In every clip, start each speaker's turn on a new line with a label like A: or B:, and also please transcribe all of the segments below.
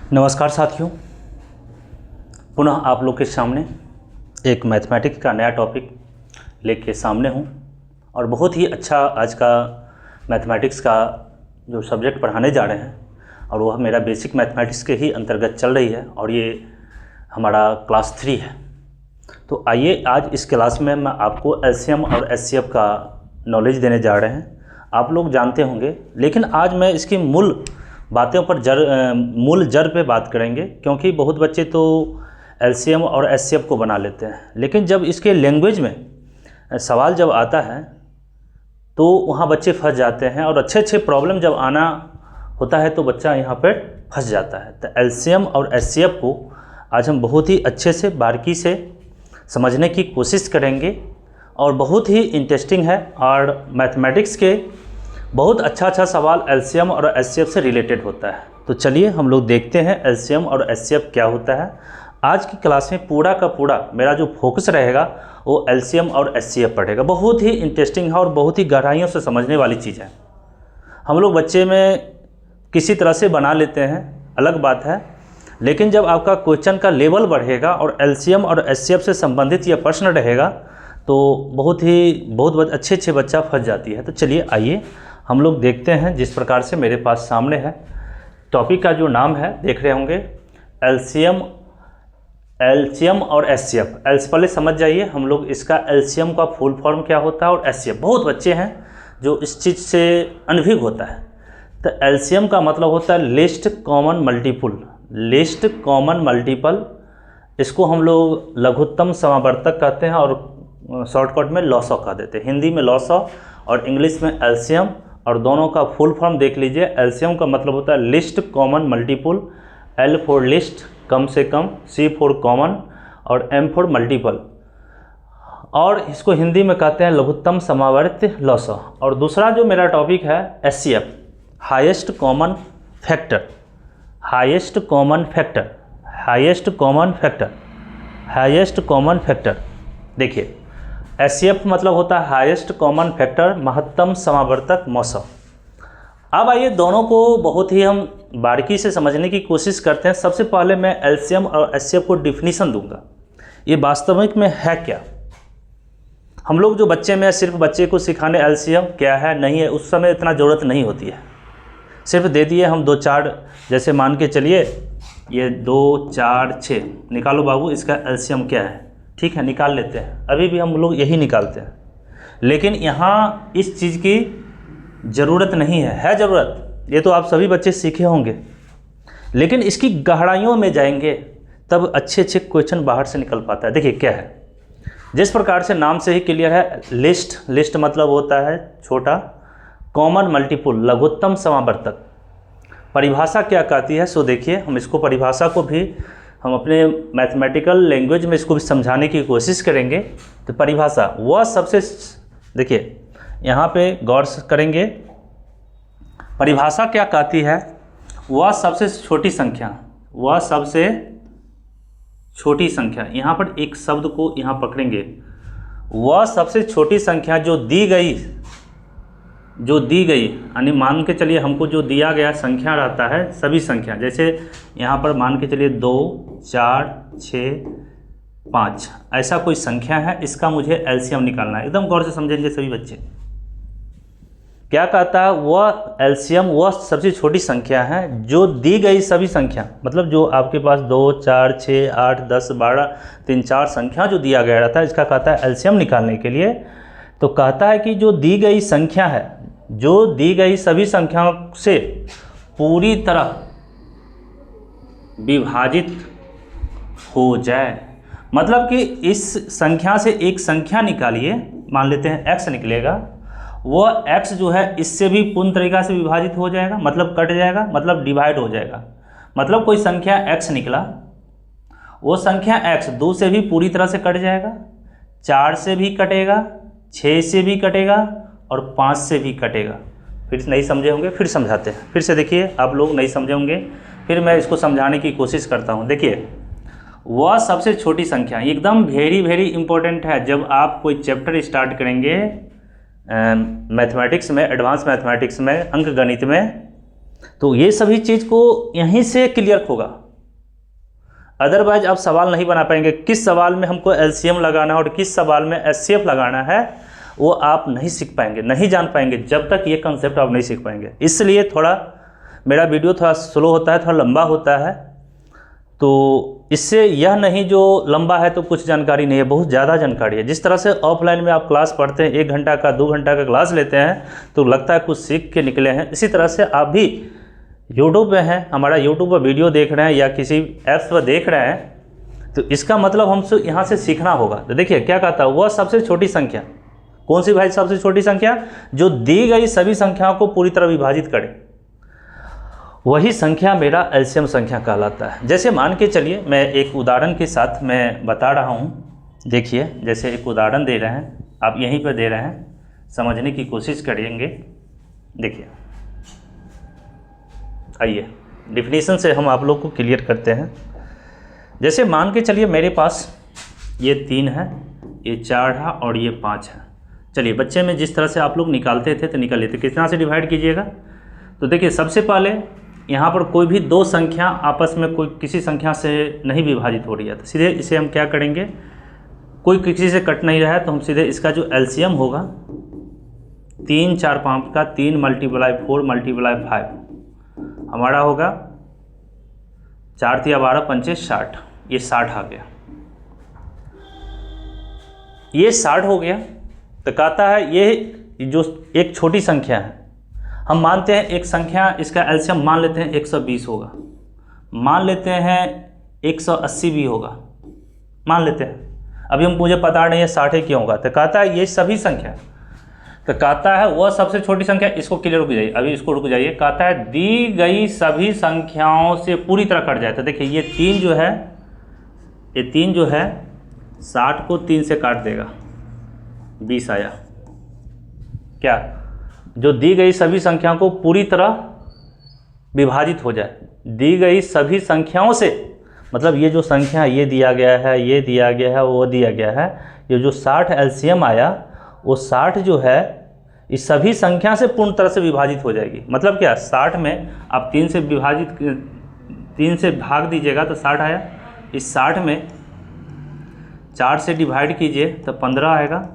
A: नमस्कार साथियों, पुनः आप लोग के सामने एक मैथमेटिक्स का नया टॉपिक लेके सामने हूँ और बहुत ही अच्छा आज का मैथमेटिक्स का जो सब्जेक्ट पढ़ाने जा रहे हैं और वह मेरा बेसिक मैथमेटिक्स के ही अंतर्गत चल रही है और ये हमारा क्लास 3 है। तो आइए आज इस क्लास में मैं आपको एलसीएम और एचसीएफ का नॉलेज देने जा रहे हैं। आप लोग जानते होंगे, लेकिन आज मैं इसकी मूल बातों पर मूल जड़ पे बात करेंगे, क्योंकि बहुत बच्चे तो एलसीएम और एचसीएफ को बना लेते हैं, लेकिन जब इसके लैंग्वेज में सवाल जब आता है तो वहाँ बच्चे फंस जाते हैं और अच्छे प्रॉब्लम जब आना होता है तो बच्चा यहाँ पर फंस जाता है। तो एलसीएम और एचसीएफ को आज हम बहुत ही अच्छे से बारीकी से समझने की कोशिश करेंगे और बहुत ही इंटरेस्टिंग है और मैथमेटिक्स के बहुत अच्छा सवाल एलसीएम और एचसीएफ से रिलेटेड होता है। तो चलिए हम लोग देखते हैं एलसीएम और एचसीएफ क्या होता है। आज की क्लास में पूरा का पूरा मेरा जो फोकस रहेगा वो एलसीएम और एचसीएफ पढ़ेगा। बहुत ही इंटरेस्टिंग है और बहुत ही गहराइयों से समझने वाली चीज़ है। हम लोग बच्चे में किसी तरह से बना लेते हैं, अलग बात है, लेकिन जब आपका क्वेश्चन का लेवल बढ़ेगा और एलसीएम और एचसीएफ से संबंधित यह प्रश्न रहेगा तो बहुत अच्छे बच्चा फंस जाती है। तो चलिए आइए हम लोग देखते हैं। जिस प्रकार से मेरे पास सामने है टॉपिक का जो नाम है, देख रहे होंगे, एलसीएम और एचसीएफ। पहले समझ जाइए हम लोग इसका एलसीएम का फुल फॉर्म क्या होता है और एचसीएफ। बहुत बच्चे हैं जो इस चीज़ से अनभिज्ञ होता है। तो एलसीएम का मतलब होता है least common multiple. List common multiple, इसको हम लोग लघुत्तम समावर्तक कहते हैं और शॉर्टकट में लॉसॉ कह देते हैं। हिंदी में लॉसॉ और इंग्लिश में एलसीएम, और दोनों का फुल फॉर्म देख लीजिए। एलसीएम का मतलब होता है least common multiple, L for least कम से कम, सी फॉर कॉमन और एम फॉर मल्टीपल, और इसको हिंदी में कहते हैं लघुत्तम समावर्ती लॉसॉ। और दूसरा जो मेरा टॉपिक है HCF, highest common factor. Highest common factor, highest common factor, highest common factor. देखिए एचसीएफ मतलब होता है हाईएस्ट कॉमन फैक्टर, महत्तम समावर्तक मौसम। अब आइए दोनों को बहुत ही हम बारीकी से समझने की कोशिश करते हैं। सबसे पहले मैं एलसीएम और एचसीएफ को डिफिनीशन दूंगा, ये वास्तविक में है क्या। हम लोग जो बच्चे में सिर्फ बच्चे को सिखाने एलसीएम क्या है नहीं है, उस समय इतना ज़रूरत नहीं होती है। सिर्फ दे दिए हम 2 4, जैसे मान के चलिए ये 2 4 6 निकालो बाबू, इसका एलसीएम क्या है, ठीक है निकाल लेते हैं। अभी भी हम लोग यही निकालते हैं, लेकिन यहाँ इस चीज़ की ज़रूरत नहीं है ज़रूरत, ये तो आप सभी बच्चे सीखे होंगे, लेकिन इसकी गहराइयों में जाएंगे तब अच्छे क्वेश्चन बाहर से निकल पाता है। देखिए क्या है, जिस प्रकार से नाम से ही क्लियर है, लिस्ट मतलब होता है छोटा, कॉमन मल्टीपल लघुत्तम समावर्तक। परिभाषा क्या कहती है, सो देखिए हम इसको परिभाषा को भी हम अपने मैथमेटिकल लैंग्वेज में इसको भी समझाने की कोशिश करेंगे। तो परिभाषा वह सबसे, देखिए यहाँ पे गौर करेंगे, परिभाषा क्या कहती है, वह सबसे छोटी संख्या, वह सबसे छोटी संख्या। यहाँ पर एक शब्द को यहाँ पकड़ेंगे, वह सबसे छोटी संख्या जो दी गई यानी मान के चलिए हमको जो दिया गया संख्या रहता है, सभी संख्या, जैसे यहाँ पर मान के चलिए 2 4 6 5 ऐसा कोई संख्या है, इसका मुझे एलसीएम निकालना है। एकदम गौर से समझेंगे सभी बच्चे। क्या कहता है, वह एलसीएम वह सबसे छोटी संख्या है जो दी गई सभी संख्या, मतलब जो आपके पास 2 4 6 8 10 12 3 4 संख्या जो दिया गया रहता है, इसका कहता है एलसीएम निकालने के लिए। तो कहता है कि जो दी गई संख्या है, जो दी गई सभी संख्याओं से पूरी तरह विभाजित हो जाए। मतलब कि इस संख्या से एक संख्या निकालिए, मान लेते हैं x निकलेगा, वह x जो है इससे भी पूर्ण तरीका से विभाजित हो जाएगा, मतलब कट जाएगा, मतलब डिवाइड हो जाएगा। मतलब कोई संख्या x निकला, वो संख्या x 2 से भी पूरी तरह से कट जाएगा, 4 से भी कटेगा, 6 से भी कटेगा और 5 से भी कटेगा। फिर नहीं समझे होंगे, फिर समझाते हैं। फिर से देखिए, आप लोग नहीं समझे होंगे, फिर मैं इसको समझाने की कोशिश करता हूँ। देखिए वह सबसे छोटी संख्या एकदम वेरी इंपॉर्टेंट है। जब आप कोई चैप्टर स्टार्ट करेंगे मैथमेटिक्स में, एडवांस मैथमेटिक्स में, अंक गणित में, तो ये सभी चीज़ को यहीं से क्लियर होगा, अदरवाइज आप सवाल नहीं बना पाएंगे। किस सवाल में हमको एलसीएम लगाना है और किस सवाल में एचसीएफ लगाना है वो आप नहीं सीख पाएंगे, नहीं जान पाएंगे जब तक ये कंसेप्ट आप नहीं सीख पाएंगे। इसलिए थोड़ा मेरा वीडियो थोड़ा स्लो होता है, थोड़ा लंबा होता है, तो इससे यह नहीं जो लंबा है तो कुछ जानकारी नहीं है, बहुत ज़्यादा जानकारी है। जिस तरह से ऑफलाइन में आप क्लास पढ़ते हैं, 1 घंटा का 2 घंटा का क्लास लेते हैं तो लगता है कुछ सीख के निकले हैं, इसी तरह से आप भी यूट्यूब पे हैं, हमारा यूट्यूब पर वीडियो देख रहे हैं या किसी ऐप्स पर देख रहे हैं, तो इसका मतलब हमसे यहाँ से सीखना होगा। तो देखिए क्या कहता है, वह सबसे छोटी संख्या, कौन सी भाई सबसे छोटी संख्या, जो दी गई सभी संख्याओं को पूरी तरह विभाजित करे, वही संख्या मेरा एलसीएम संख्या कहलाता है। जैसे मान के चलिए, मैं एक उदाहरण के साथ मैं बता रहा हूँ। देखिए जैसे एक उदाहरण दे रहे हैं, आप यहीं पर दे रहे हैं, समझने की कोशिश करेंगे। देखिए आइए डिफिनीशन से हम आप लोग को क्लियर करते हैं। जैसे मान के चलिए मेरे पास ये 3 है, ये 4 है और ये 5 है। चलिए बच्चे में जिस तरह से आप लोग निकालते थे तो निकाल लेते, कितना से डिवाइड कीजिएगा। तो देखिए सबसे पहले यहाँ पर कोई भी 2 संख्या आपस में कोई किसी संख्या से नहीं विभाजित हो रही है, तो सीधे इसे हम क्या करेंगे, कोई किसी से कट नहीं रहा है तो हम सीधे इसका जो एलसीएम होगा 3 4 5 का 3 × 4 × 5 हमारा होगा 4 × 12 × 60, ये 60 आ गया, ये 60 हो गया। तो कहता है ये जो एक छोटी संख्या है, हम मानते हैं एक संख्या, इसका एलसीएम मान लेते हैं 120 होगा, मान लेते हैं 180 भी होगा, मान लेते हैं, अभी हम मुझे पता नहीं है 60 क्यों होगा। तो कहता है ये सभी संख्या, तो कहता है वह सबसे छोटी संख्या, इसको क्लियर रुक जाइए, अभी इसको रुक जाइए। कहता है दी गई सभी संख्याओं से पूरी तरह कट जाए। तो देखिए ये 3 जो है, ये 3 जो है 60 को 3 से काट देगा, 20 आया। क्या, जो दी गई सभी संख्याओं को पूरी तरह विभाजित हो जाए, दी गई सभी संख्याओं से, मतलब ये जो संख्या ये दिया गया है, ये दिया गया है, वो दिया गया है, ये जो 60 एलसीएम आया वो 60 जो है इस सभी संख्या से पूर्ण तरह से विभाजित हो जाएगी। मतलब क्या, 60 में आप 3 से विभाजित 3 से भाग दीजिएगा तो 60 आया, इस 60 में 4 से डिवाइड कीजिए तो 15 आएगा,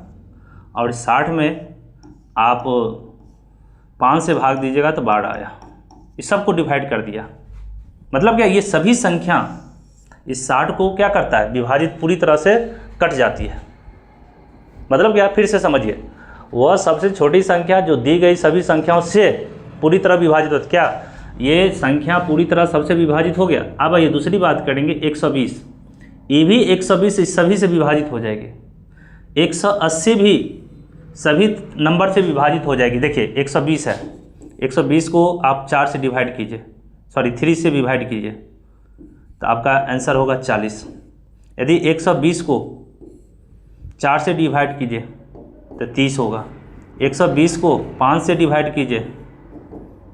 A: और इस 60 में आप 5 से भाग दीजिएगा तो 12 आया। इस सब को डिवाइड कर दिया, मतलब क्या, ये सभी संख्या इस 60 को क्या करता है, विभाजित पूरी तरह से कट जाती है। मतलब क्या, फिर से समझिए, वह सबसे छोटी संख्या जो दी गई सभी संख्याओं से पूरी तरह विभाजित होती, क्या ये संख्या पूरी तरह सबसे विभाजित हो गया। अब ये दूसरी बात करेंगे 120, ये भी 120 इस सभी से विभाजित हो जाएगी, 180 भी सभी नंबर से विभाजित हो जाएगी। देखिए 120 है, 120 को आप 4 से डिवाइड कीजिए, सॉरी 3 से डिवाइड कीजिए तो आपका आंसर होगा 40। यदि 120 को 4 से डिवाइड कीजिए तो 30 होगा, 120 को 5 से डिवाइड कीजिए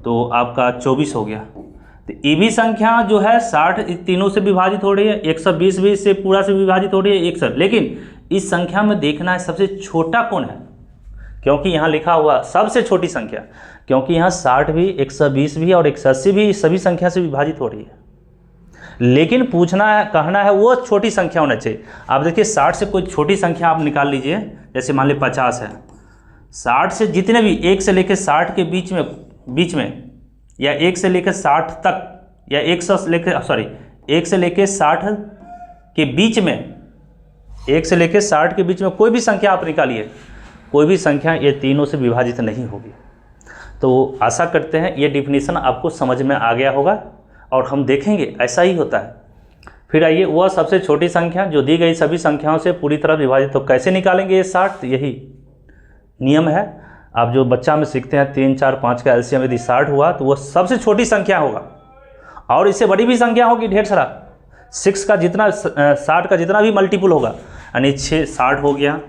A: तो आपका 24 हो गया। तो ये भी संख्या जो है 60 तीनों से विभाजित हो रही है, 120 भी इससे पूरा से विभाजित हो रही है 100, लेकिन इस संख्या में देखना है सबसे छोटा कौन है, क्योंकि यहाँ लिखा हुआ सबसे छोटी संख्या, क्योंकि यहाँ 60 भी 120 भी और 180 भी सभी संख्या से विभाजित हो रही है, लेकिन पूछना है, कहना है वो छोटी संख्या होना चाहिए। आप देखिए 60 से कोई छोटी संख्या आप निकाल लीजिए, जैसे मान लीजिए 50 है, 60 से जितने भी 1 से लेकर 60 के बीच में या 1 से लेकर 60 तक या 100 से लेकर 1 से लेकर 60 के बीच में, 1 से लेकर 60 के बीच में कोई भी संख्या आप निकालिए, कोई भी संख्या ये तीनों से विभाजित नहीं होगी। तो आशा करते हैं ये डिफिनीशन आपको समझ में आ गया होगा और हम देखेंगे ऐसा ही होता है। फिर आइए, वह सबसे छोटी संख्या जो दी गई सभी संख्याओं से पूरी तरह विभाजित, तो कैसे निकालेंगे ये 60, यही नियम है। आप जो बच्चा में सीखते हैं 3 4 5 का एलसीएम यदि 60 हुआ तो वह सबसे छोटी संख्या होगा, और इससे बड़ी भी संख्या होगी ढेर सारा, 6 का जितना 60 का जितना भी मल्टीपल होगा, यानी 6 60 हो गया,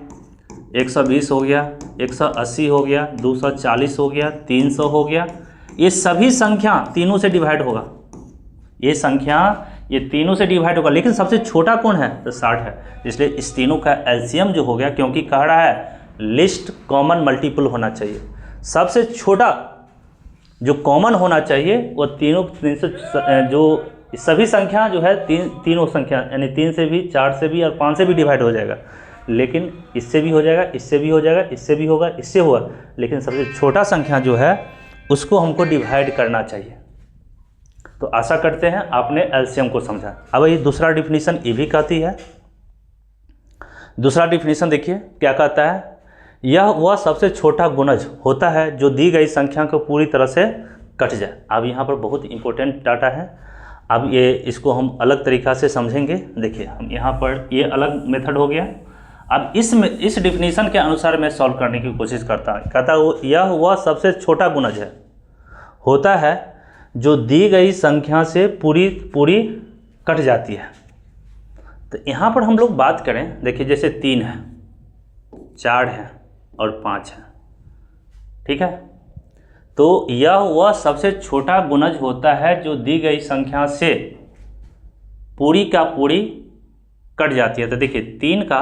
A: 120 हो गया, 180 हो गया, 240 हो गया, 300 हो गया, ये सभी संख्या तीनों से डिवाइड होगा, ये संख्या ये तीनों से डिवाइड होगा, लेकिन सबसे छोटा कौन है, तो 60 है। इसलिए इस तीनों का एलसीएम जो हो गया, क्योंकि कह रहा है लिस्ट कॉमन मल्टीपल होना चाहिए, सबसे छोटा जो कॉमन होना चाहिए वो तीन से जो सभी संख्या जो है तीनों संख्या यानी 3 से भी, 4 से भी और 5 से भी डिवाइड हो जाएगा, लेकिन इससे भी हो जाएगा, इससे भी हो जाएगा, इससे भी होगा, इससे होगा, लेकिन सबसे छोटा संख्या जो है उसको हमको डिवाइड करना चाहिए। तो आशा करते हैं आपने एलसीएम को समझा। अब ये दूसरा डिफिनीशन ये भी कहती है। दूसरा डिफिनीशन देखिए क्या कहता है, यह वह सबसे छोटा गुणज होता है जो दी गई संख्या को पूरी तरह से कट जाए। अब यहाँ पर बहुत इंपॉर्टेंट डाटा है। अब ये इसको हम अलग तरीक़ा से समझेंगे। देखिए हम यहाँ पर ये अलग मेथड हो गया। अब इस डिफिनीशन के अनुसार मैं सॉल्व करने की कोशिश करता हूँ। कहता है यह वह सबसे छोटा गुणज है होता है जो दी गई संख्या से पूरी कट जाती है। तो यहाँ पर हम लोग बात करें, देखिए जैसे 3 है, 4 है और 5 है, ठीक है। तो यह वह सबसे छोटा गुणज होता है जो दी गई संख्या से पूरी का पूरी कट जाती है। तो देखिए 3 का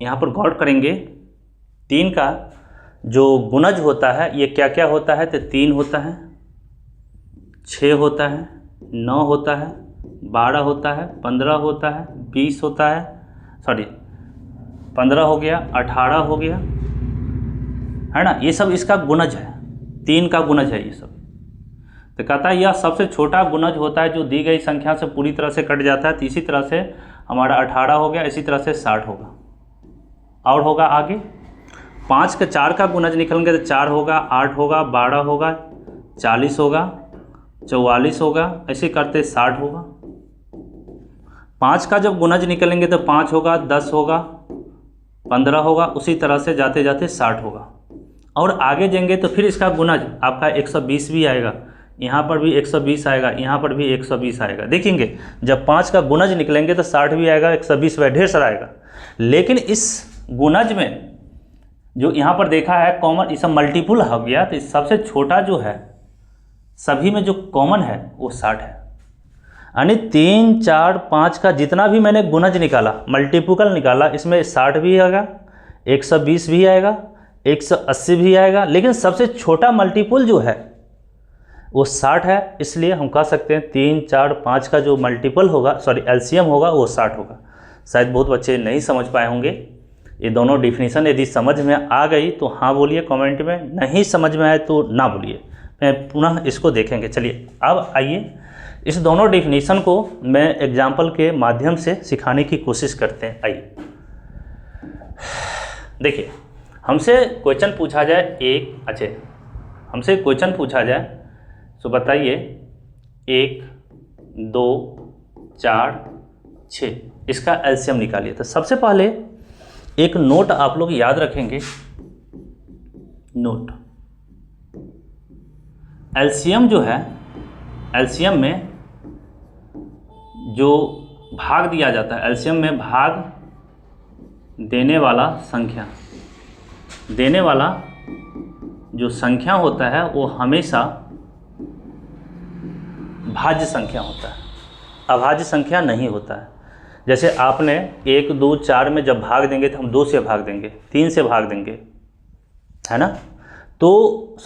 A: यहाँ पर गौर करेंगे, 3 का जो गुणज होता है ये क्या क्या होता है। तो 3 होता है, 6 होता है, 9 होता है, 12 होता है, 15 होता है, 20 होता है, 15 हो गया, 18 हो गया, है ना। ये सब इसका गुणज है, 3 का गुणज है ये सब। तो कहता है यह सबसे छोटा गुणज होता है जो दी गई संख्या से पूरी तरह से कट जाता है। तो इसी तरह से हमारा 18 हो गया, इसी तरह से 60 होगा और होगा आगे। 5 का 4 का गुणज निकलेंगे तो 4 होगा, 8 होगा, 12 होगा, 40 होगा, 44 होगा, ऐसे करते 60 होगा। 5 का जब गुणज निकलेंगे तो 5 होगा, 10 होगा, 15 होगा, उसी तरह से जाते जाते 60 होगा। और आगे जाएंगे तो फिर इसका गुणज आपका 120 भी आएगा, यहाँ पर भी 120 आएगा, यहाँ पर भी 120 आएगा। देखेंगे जब 5 का गुणज निकलेंगे तो 60 भी आएगा, 120 भी, ढेर सारा आएगा। लेकिन इस गुणज में जो यहाँ पर देखा है कॉमन, ये सब मल्टीपुल हो गया, तो सबसे छोटा जो है सभी में जो कॉमन है वो 60 है। यानी 3, 4, 5 का जितना भी मैंने गुणज निकाला, मल्टीपुल निकाला, इसमें 60 भी आएगा, 120 भी आएगा, 180 भी आएगा, लेकिन सबसे छोटा मल्टीपुल जो है वो 60 है। इसलिए हम कह सकते हैं 3, 4, 5 का जो मल्टीपल होगा, एलसीएम होगा वो 60 होगा। शायद बहुत बच्चे नहीं समझ पाए होंगे ये दोनों डिफिनीशन। यदि समझ में आ गई तो हाँ बोलिए कमेंट में, नहीं समझ में आए तो ना बोलिए, मैं पुनः इसको देखेंगे। चलिए अब आइए इस दोनों डिफिनीशन को मैं एग्जाम्पल के माध्यम से सिखाने की कोशिश करते हैं। आइए देखिए, हमसे क्वेश्चन पूछा जाए हमसे क्वेश्चन पूछा जाए तो बताइए 1, 2, 4, 6 इसका एलसीएम निकालिए। तो सबसे पहले एक नोट आप लोग याद रखेंगे, नोट एलसीएम जो है, एलसीएम में जो भाग दिया जाता है, एलसीएम में भाग देने वाला जो संख्या होता है वो हमेशा भाज्य संख्या होता है, अभाज्य संख्या नहीं होता है। जैसे आपने 1, 2, 4 में जब भाग देंगे तो हम 2 से भाग देंगे, 3 से भाग देंगे, है ना। तो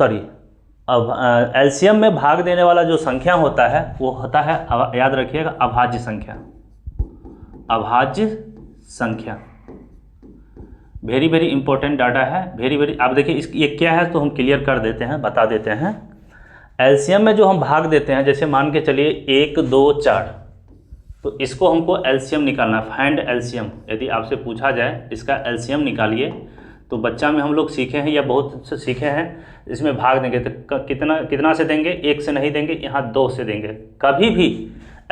A: अब एलसीएम में भाग देने वाला जो संख्या होता है वो होता है, याद रखिएगा, अभाज्य संख्या। अभाज्य संख्या वेरी वेरी इंपॉर्टेंट डाटा है, वेरी। आप देखिए ये क्या है तो हम क्लियर कर देते हैं, बता देते हैं। एलसीएम में जो हम भाग देते हैं, जैसे मान के चलिए 1, 2, 4, तो इसको हमको एलसीएम निकालना है, फाइंड एलसीएम। यदि आपसे पूछा जाए इसका एलसीएम निकालिए, तो बच्चा में हम लोग सीखे हैं या बहुत से सीखे हैं, इसमें भाग देंगे तो कितना से देंगे, 1 से नहीं देंगे, यहाँ 2 से देंगे। कभी भी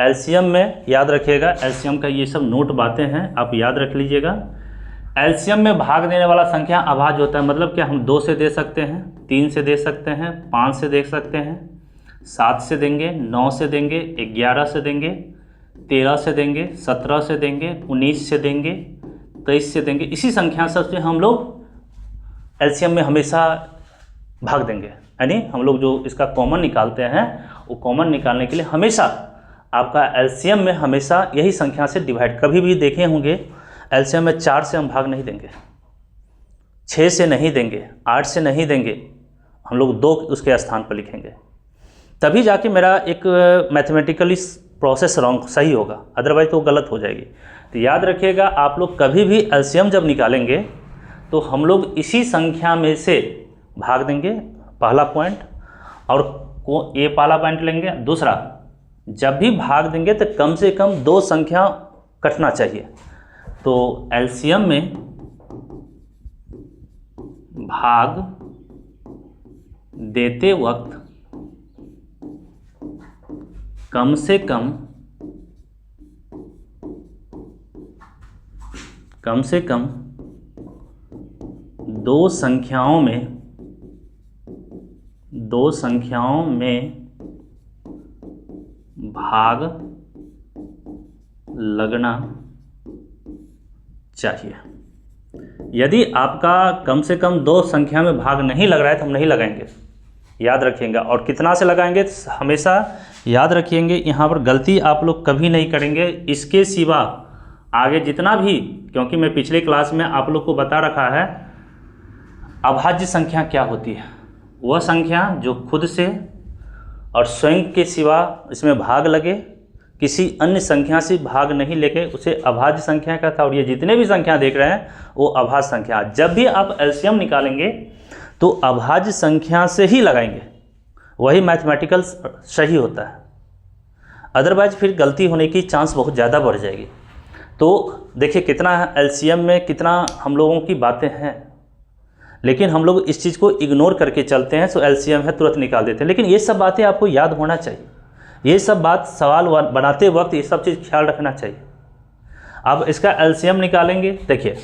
A: एलसीएम में याद रखिएगा, एलसीएम का ये सब नोट बातें हैं, आप याद रख लीजिएगा। एलसीएम में भाग देने वाला संख्या अभाज्य होता है। मतलब क्या, हम 2 से दे सकते हैं, 3 से दे सकते हैं, 5 से दे सकते हैं, 7 से देंगे, 9 से देंगे, 11 से देंगे, 13 से देंगे, 17 से देंगे, 19 से देंगे, 23 से देंगे। इसी संख्या सबसे हम लोग एलसीएम में हमेशा भाग देंगे। यानी हम लोग जो इसका कॉमन निकालते हैं, वो कॉमन निकालने के लिए हमेशा आपका एलसीएम में हमेशा यही संख्या से डिवाइड। कभी भी देखे होंगे एलसीएम में 4 से हम भाग नहीं देंगे, 6 से नहीं देंगे, 8 से नहीं देंगे, हम लोग 2 उसके स्थान पर लिखेंगे, तभी जाके मेरा एक मैथमेटिकली प्रोसेस रॉन्ग सही होगा, अदरवाइज तो गलत हो जाएगी। तो याद रखिएगा, आप लोग कभी भी एलसीएम जब निकालेंगे तो हम लोग इसी संख्या में से भाग देंगे, पहला पॉइंट, और ये पहला पॉइंट लेंगे। दूसरा, जब भी भाग देंगे तो कम से कम 2 संख्या कटना चाहिए। तो एलसीएम में भाग देते वक्त कम से कम 2 संख्याओं में भाग लगना चाहिए। यदि आपका कम से कम 2 संख्या में भाग नहीं लग रहा है तो हम नहीं लगाएंगे, याद रखिएगा। और कितना से लगाएंगे, हमेशा याद रखिएंगे, यहाँ पर गलती आप लोग कभी नहीं करेंगे। इसके सिवा आगे जितना भी, क्योंकि मैं पिछले क्लास में आप लोग को बता रखा है अभाज्य संख्या क्या होती है। वह संख्या जो खुद से और स्वयं के सिवा इसमें भाग लगे, किसी अन्य संख्या से भाग नहीं लेके, उसे अभाज्य संख्या कहता है। और ये जितने भी संख्या देख रहे हैं वो अभाज्य संख्या। जब भी आप एलसीएम निकालेंगे तो अभाज्य संख्या से ही लगाएंगे, वही मैथमेटिकल सही होता है, अदरवाइज फिर गलती होने की चांस बहुत ज़्यादा बढ़ जाएगी। तो देखिए कितना एलसीएम में कितना हम लोगों की बातें हैं, लेकिन हम लोग इस चीज़ को इग्नोर करके चलते हैं। सो एलसीएम है तुरंत निकाल देते हैं, लेकिन ये सब बातें आपको याद होना चाहिए। ये सब बात सवाल बनाते वक्त ये सब चीज़ ख्याल रखना चाहिए। अब इसका एलसीएम निकालेंगे, देखिए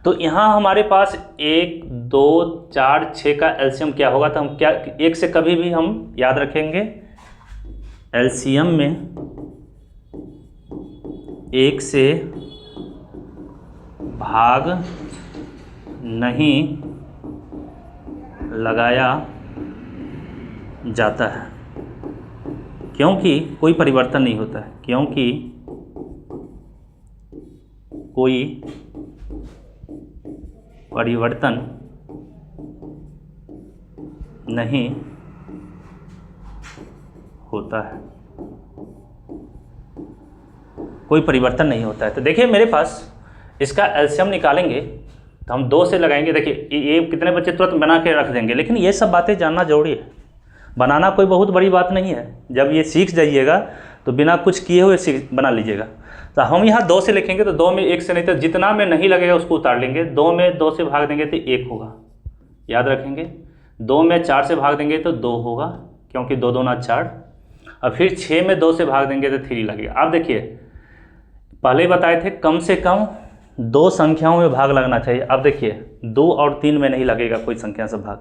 A: तो यहाँ हमारे पास 1 2 4 6 का एलसीएम क्या होगा, तो हम क्या 1 से कभी भी हम याद रखेंगे, एलसीएम में 1 से भाग नहीं लगाया जाता है, क्योंकि कोई परिवर्तन नहीं होता है, क्योंकि कोई परिवर्तन नहीं होता है, कोई परिवर्तन नहीं होता है। तो देखिए मेरे पास इसका एलसीएम निकालेंगे तो हम 2 से लगाएंगे। देखिए ये कितने बच्चे तुरंत बना के रख देंगे, लेकिन ये सब बातें जानना जरूरी है। बनाना कोई बहुत बड़ी बात नहीं है, जब ये सीख जाइएगा तो बिना कुछ किए हुए बना लीजिएगा। तो हम यहाँ 2 से लिखेंगे तो 2 में 1 से नहीं, तो जितना में नहीं लगेगा उसको उतार लेंगे। 2 में 2 से भाग देंगे तो 1 होगा, याद रखेंगे। 2 में 4 से भाग देंगे तो 2 होगा, क्योंकि 2 2 4। और फिर 6 में 2 से भाग देंगे तो 3 लगेगा। अब देखिए पहले बताए थे कम से कम 2 संख्याओं में भाग लगना चाहिए। अब देखिए 2 और 3 में नहीं लगेगा कोई संख्या से भाग,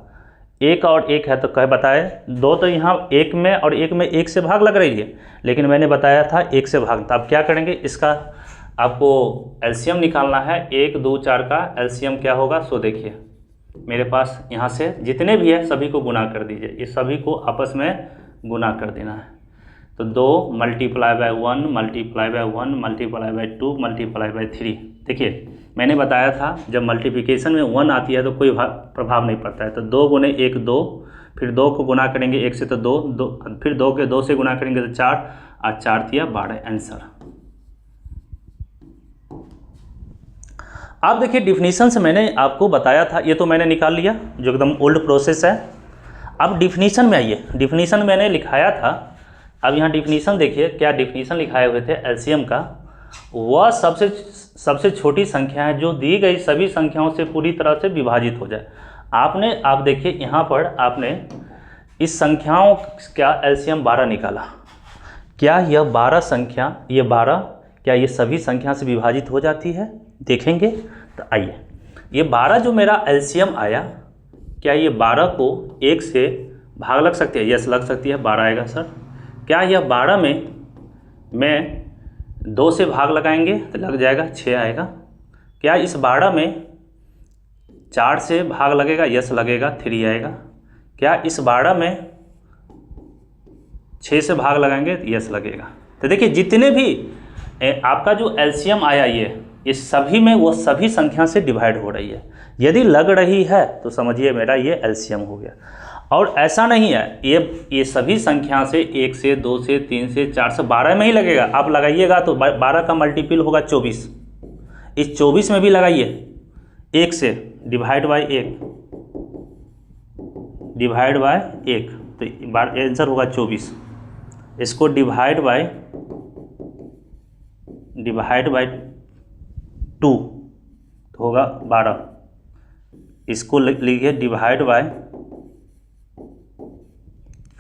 A: 1 और 1 है तो कह बताए 2, तो यहाँ 1 में और 1 में 1 से भाग लग रही है, लेकिन मैंने बताया था 1 से भाग। तो अब क्या करेंगे, इसका आपको एलसीएम निकालना है। 1 2 4 का एलसीएम क्या होगा, सो देखिए मेरे पास यहाँ से जितने भी है सभी को गुना कर दीजिए, इस सभी को आपस में गुना कर देना है। तो 2 multiply by 1 multiply by 1 multiply by 2 multiply by 3। देखिए मैंने बताया था जब मल्टीप्लिकेशन में 1 आती है तो कोई प्रभाव नहीं पड़ता है। तो 2 गुने 1 2, फिर 2 को गुना करेंगे 1 से तो 2, फिर 2 के 2 से गुना करेंगे तो 4, और 4 दिया 12 आंसर। आप देखिए डिफिनीशन से मैंने आपको बताया था, ये तो मैंने निकाल लिया जो एकदम ओल्ड प्रोसेस है। अब डिफिनीशन में आइए, डिफिनीशन मैंने लिखाया था। अब यहाँ डिफिनीशन देखिए क्या डिफिनीशन लिखाए हुए थे एलसीएम का। वह सबसे छोटी संख्या है जो दी गई सभी संख्याओं से पूरी तरह से विभाजित हो जाए। आप देखिए यहाँ पर आपने इस संख्याओं का एलसीएम 12 निकाला। क्या यह 12 संख्या, ये 12 क्या ये सभी संख्या से विभाजित हो जाती है, देखेंगे। तो आइए ये 12 जो मेरा एलसीएम आया, क्या ये 12 को 1 से भाग लग सकती है, यस लग सकती है, 12 आएगा सर। क्या यह 12 में मैं 2 से भाग लगाएंगे तो लग जाएगा 6 आएगा। क्या इस 12 में 4 से भाग लगेगा, यस लगेगा, 3 आएगा। क्या इस 12 में 6 से भाग लगाएंगे तो यस लगेगा। तो देखिए जितने भी आपका जो एलसीएम आया ये सभी में वो सभी संख्या से डिवाइड हो रही है। यदि लग रही है तो समझिए मेरा ये एलसीएम हो गया। और ऐसा नहीं है ये सभी संख्या से 1 से 2 से 3 से 4 से 12 में ही लगेगा। आप लगाइएगा तो 12 का मल्टीपल होगा 24। इस 24 में भी लगाइए 1 से डिवाइड बाय 1 तो आंसर होगा 24। इसको डिवाइड बाय 2 तो होगा 12। इसको लिखिए डिवाइड बाय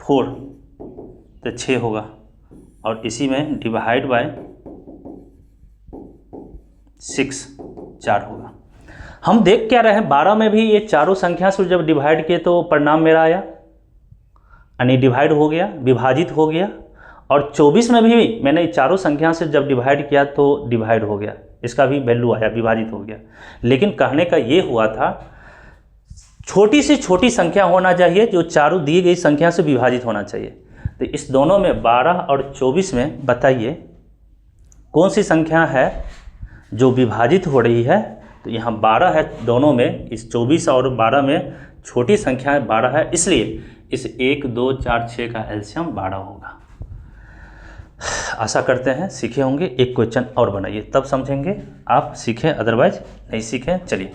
A: 4 तो 6 होगा, और इसी में डिवाइड बाय 6 4 होगा। हम देख क्या रहे हैं, 12 में भी ये चारों संख्या से जब डिवाइड किए तो परिणाम मेरा आया, यानी डिवाइड हो गया, विभाजित हो गया। और 24 में भी मैंने चारों संख्या से जब डिवाइड किया तो डिवाइड हो गया, इसका भी वैल्यू आया, विभाजित हो गया। लेकिन कहने का ये हुआ था छोटी से छोटी संख्या होना चाहिए जो चारों दी गई संख्या से विभाजित होना चाहिए। तो इस दोनों में 12 और 24 में बताइए कौन सी संख्या है जो विभाजित हो रही है। तो यहाँ 12 है दोनों में, इस 24 और 12 में छोटी संख्या 12 है, इसलिए इस 1 2 4 6 का एलसीएम 12 होगा। आशा करते हैं सीखे होंगे। एक क्वेश्चन और बनाइए तब समझेंगे, आप सीखें अदरवाइज नहीं सीखें। चलिए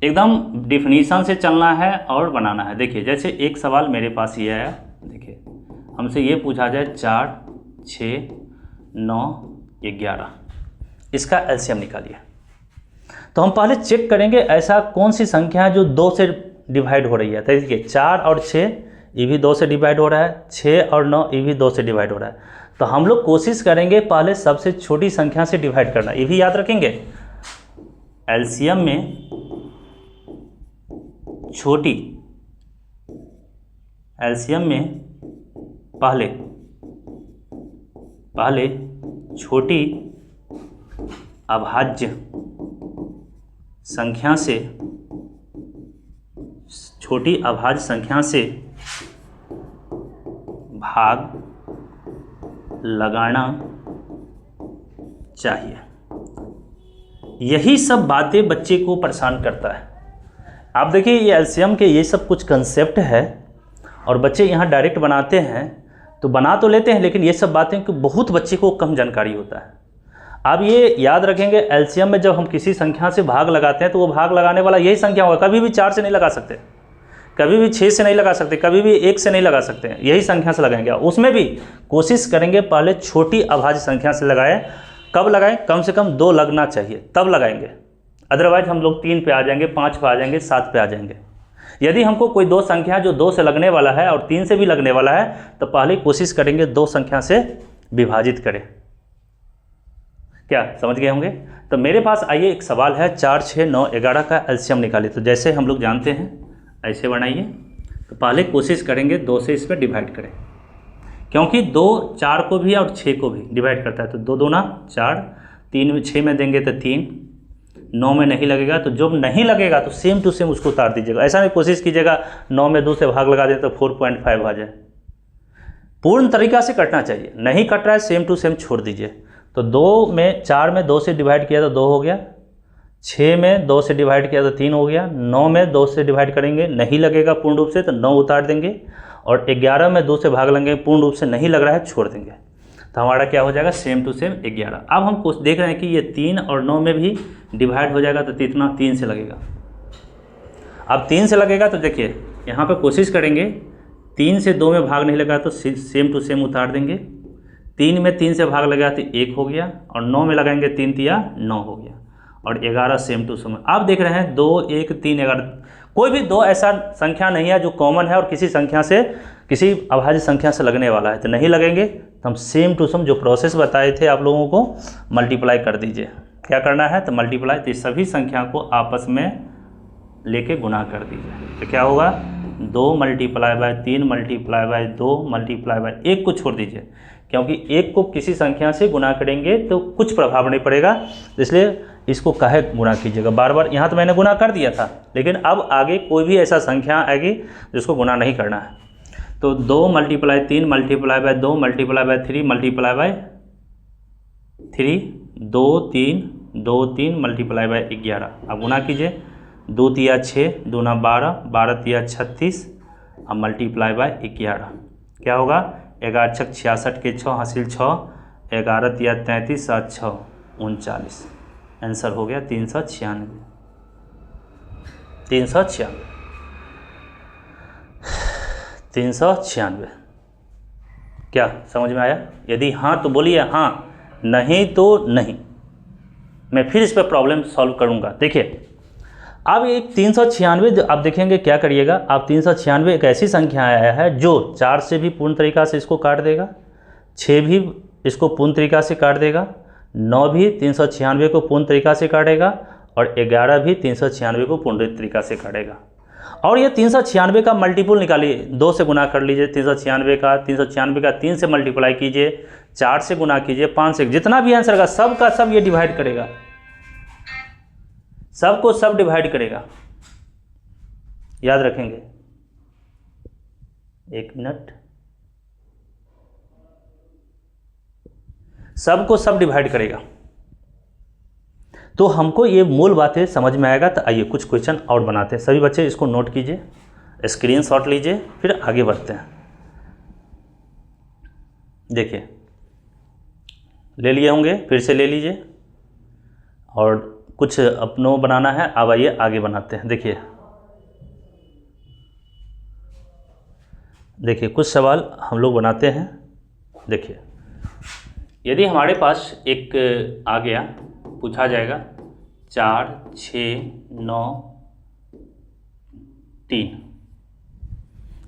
A: एकदम डिफिनीशन से चलना है और बनाना है। देखिए जैसे एक सवाल मेरे पास ये आया, देखिए हमसे ये पूछा जाए 4 6 9 11, इसका एलसीएम निकालिए। तो हम पहले चेक करेंगे ऐसा कौन सी संख्या है जो 2 से डिवाइड हो रही है। तो देखिए 4 और 6 ये भी 2 से डिवाइड हो रहा है, 6 और 9 ये भी 2 से डिवाइड हो रहा है। तो हम लोग कोशिश करेंगे पहले सबसे छोटी संख्या से डिवाइड करना, ये भी याद रखेंगे। एलसीएम में छोटी, एलसीएम में पहले छोटी अभाज्य संख्या से भाग लगाना चाहिए। यही सब बातें बच्चे को परेशान करता है। आप देखिए ये एलसीएम के ये सब कुछ कंसेप्ट है और बच्चे यहाँ डायरेक्ट बनाते हैं तो बना तो लेते हैं, लेकिन ये सब बातें कि बहुत बच्चे को कम जानकारी होता है। आप ये याद रखेंगे एलसीएम में जब हम किसी संख्या से भाग लगाते हैं तो वो भाग लगाने वाला यही संख्या होगा। कभी भी 4 से नहीं लगा सकते, कभी भी 6 से नहीं लगा सकते, कभी भी 1 से नहीं लगा सकते हैं, यही संख्या से लगाएंगे। उसमें भी कोशिश करेंगे पहले छोटी अभाज्य संख्या से लगाएं। कब लगाएं? कम से कम 2 लगना चाहिए तब लगाएंगे, अदरवाइज हम लोग 3 पे आ जाएंगे, 5 पे आ जाएंगे, 7 पे आ जाएंगे। यदि हमको कोई 2 संख्या जो 2 से लगने वाला है और 3 से भी लगने वाला है तो पहले कोशिश करेंगे 2 संख्या से विभाजित करें। क्या समझ गए होंगे? तो मेरे पास आइए एक सवाल है 4 6 9 11 का एलसीएम निकालिए। तो जैसे हम लोग जानते हैं ऐसे बनाइए। तो पहले कोशिश करेंगे 2 से इस पर डिवाइड करें, क्योंकि 2 4 को भी और 6 को भी डिवाइड करता है। तो 2 दूना 4, 3 में 6 में देंगे तो 3, 9 में नहीं लगेगा तो जो नहीं लगेगा तो सेम टू सेम उसको उतार दीजिएगा। ऐसा नहीं कोशिश कीजिएगा 9 में 2 से भाग लगा दें तो 4.5 आ जाए। पूर्ण तरीका से कटना चाहिए, नहीं कट रहा है सेम टू सेम छोड़ दीजिए। तो 4 में 2 से डिवाइड किया तो 2 हो गया, 6 में 2 से डिवाइड किया तो 3 हो गया, 9 में 2 से डिवाइड करेंगे नहीं लगेगा पूर्ण रूप से तो 9 उतार देंगे, और 11 में 2 से भाग लेंगे पूर्ण रूप से नहीं लग रहा है छोड़ देंगे। तो हमारा क्या हो जाएगा? Same to same 11। अब हम कुछ देख रहे हैं कि ये 3 और 9 में भी डिवाइड हो जाएगा तो इतना 3 से लगेगा। अब 3 से लगेगा तो देखिए यहाँ पर कोशिश करेंगे 3 से 2 में भाग नहीं लगा तो सेम टू सेम उतार देंगे। 3 में 3 से भाग लगा तो 1 हो गया, और 9 में लगाएंगे 3 तिया 9 हो गया, और 11 सेम टू सेम। आप देख रहे हैं 2 1 3 11, कोई भी 2 ऐसा संख्या नहीं है जो कॉमन है और किसी संख्या से किसी अभाज्य संख्या से लगने वाला है। तो नहीं लगेंगे तो हम सेम टू सेम जो प्रोसेस बताए थे आप लोगों को मल्टीप्लाई कर दीजिए। क्या करना है? तो मल्टीप्लाई, तो सभी संख्या को आपस में लेके गुना कर दीजिए। तो क्या होगा? 2 multiply by 3 multiply by 2 multiply by 1 को छोड़ दीजिए, क्योंकि 1 को किसी संख्या से गुना करेंगे तो कुछ प्रभाव नहीं पड़ेगा, इसलिए इसको काहे गुना कीजिएगा बार बार। यहाँ तो मैंने गुना कर दिया था, लेकिन अब आगे कोई भी ऐसा संख्या आएगी जिसको गुना नहीं करना है। तो 2 multiply 3 multiply by 2 multiply by 3 multiply by 3, 2 3 multiply by 11। अब गुना कीजिए, 2 तिया 6, 2 ना 12, 12 तिया 36, अब मल्टीप्लाई बाय 11, क्या होगा 11 छक 66 के 6 हासिल 6, 11 तिया 33, 7 6 39, आंसर हो गया 396। 396। क्या समझ में आया? यदि हाँ तो बोलिए हाँ, नहीं तो नहीं। मैं फिर इस पर प्रॉब्लम सॉल्व करूँगा। देखिए अब ये 396 आप देखेंगे क्या करिएगा आप, 396 एक ऐसी संख्या आया है जो 4 से भी पूर्ण तरीका से इसको काट देगा, 6 भी इसको पूर्ण तरीका से काट देगा, 9 भी 396 को पूर्ण तरीका से काटेगा और 11 भी 396 को पूर्ण तरीका से काटेगा। और ये 396 का मल्टीपल निकालिए, 2 से गुना कर लीजिए 396 का 3 से मल्टीप्लाई कीजिए, 4 से गुना कीजिए, 5 से, जितना भी आंसर का सब ये डिवाइड करेगा, सबको सब डिवाइड करेगा। याद रखेंगे, 1 मिनट, सबको सब डिवाइड करेगा। तो हमको ये मूल बातें समझ में आएगा। तो आइए कुछ क्वेश्चन और बनाते हैं। सभी बच्चे इसको नोट कीजिए, स्क्रीनशॉट लीजिए, फिर आगे बढ़ते हैं। देखिए ले लिए होंगे, फिर से ले लीजिए, और कुछ अपनों बनाना है। अब आइए आगे बनाते हैं। देखिए कुछ सवाल हम लोग बनाते हैं। देखिए यदि हमारे पास एक आ गया, पूछा जाएगा 4 6 9 3,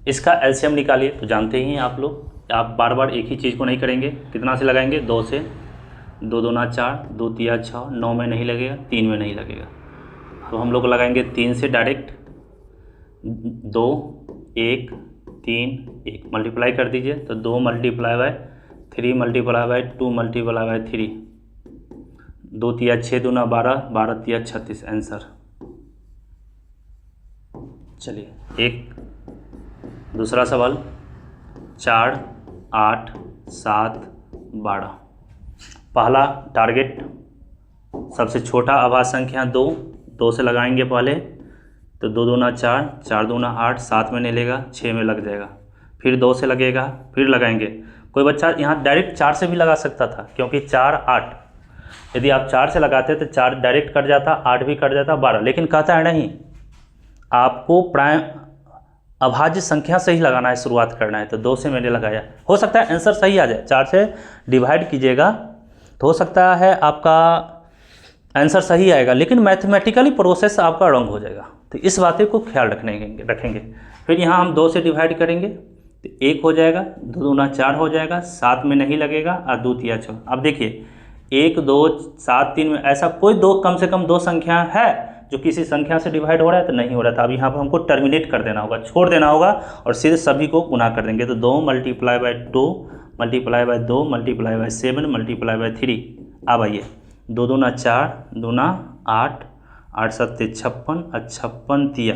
A: इसका एलसीएम निकालिए। तो जानते ही हैं आप लोग, आप बार बार एक ही चीज़ को नहीं करेंगे। कितना से लगाएंगे? 2 से, 2 दूना 4, 2 तिया 6, 9 में नहीं लगेगा, 3 में नहीं लगेगा। तो हम लोग लगाएंगे 3 से डायरेक्ट, 2 1 3 1 मल्टीप्लाई कर दीजिए। तो 2 multiply by 3 multiply by 2 multiply by 3, 2 तिया 6 दूना 12, 12 तिया 36, आंसर। चलिए एक दूसरा सवाल, 4 8 7 12। पहला टारगेट, सबसे छोटा आभाज्य संख्या 2, 2 से लगाएंगे पहले। तो 2 दूना 4, 4 दूना 8, 7 में नहीं लेगा, 6 में लग जाएगा। फिर 2 से लगेगा, फिर लगाएंगे। कोई बच्चा यहाँ डायरेक्ट 4 से भी लगा सकता था, क्योंकि 4 8, यदि आप 4 से लगाते तो 4 डायरेक्ट कट जाता, 8 भी कट जाता, 12। लेकिन कहता है नहीं, आपको प्राइम अभाज्य संख्या से ही लगाना है, शुरुआत करना है। तो 2 से मैंने लगाया। हो सकता है आंसर सही आ जाए, 4 से डिवाइड कीजिएगा तो हो सकता है आपका आंसर सही आएगा, लेकिन मैथमेटिकली प्रोसेस आपका रॉन्ग हो जाएगा। तो इस बातें को ख्याल रखेंगे। फिर यहाँ हम 2 से डिवाइड करेंगे तो 1 हो जाएगा, 2 दूना 4 हो जाएगा, 7 में नहीं लगेगा, और 2 तिया 6। अब देखिए 1 2 7 3 में ऐसा कोई दो, कम से कम 2 संख्या है जो किसी संख्या से डिवाइड हो रहा है, तो नहीं हो रहा था। अब यहाँ पर हमको टर्मिनेट कर देना होगा, छोड़ देना होगा, और सीधे सभी को गुना कर देंगे। तो 2 multiply by 2 multiply by 2 multiply by 7 multiply by 3। अब आइए 2 दूना 4, दूना 8, 8 7 56, और 56 तिया।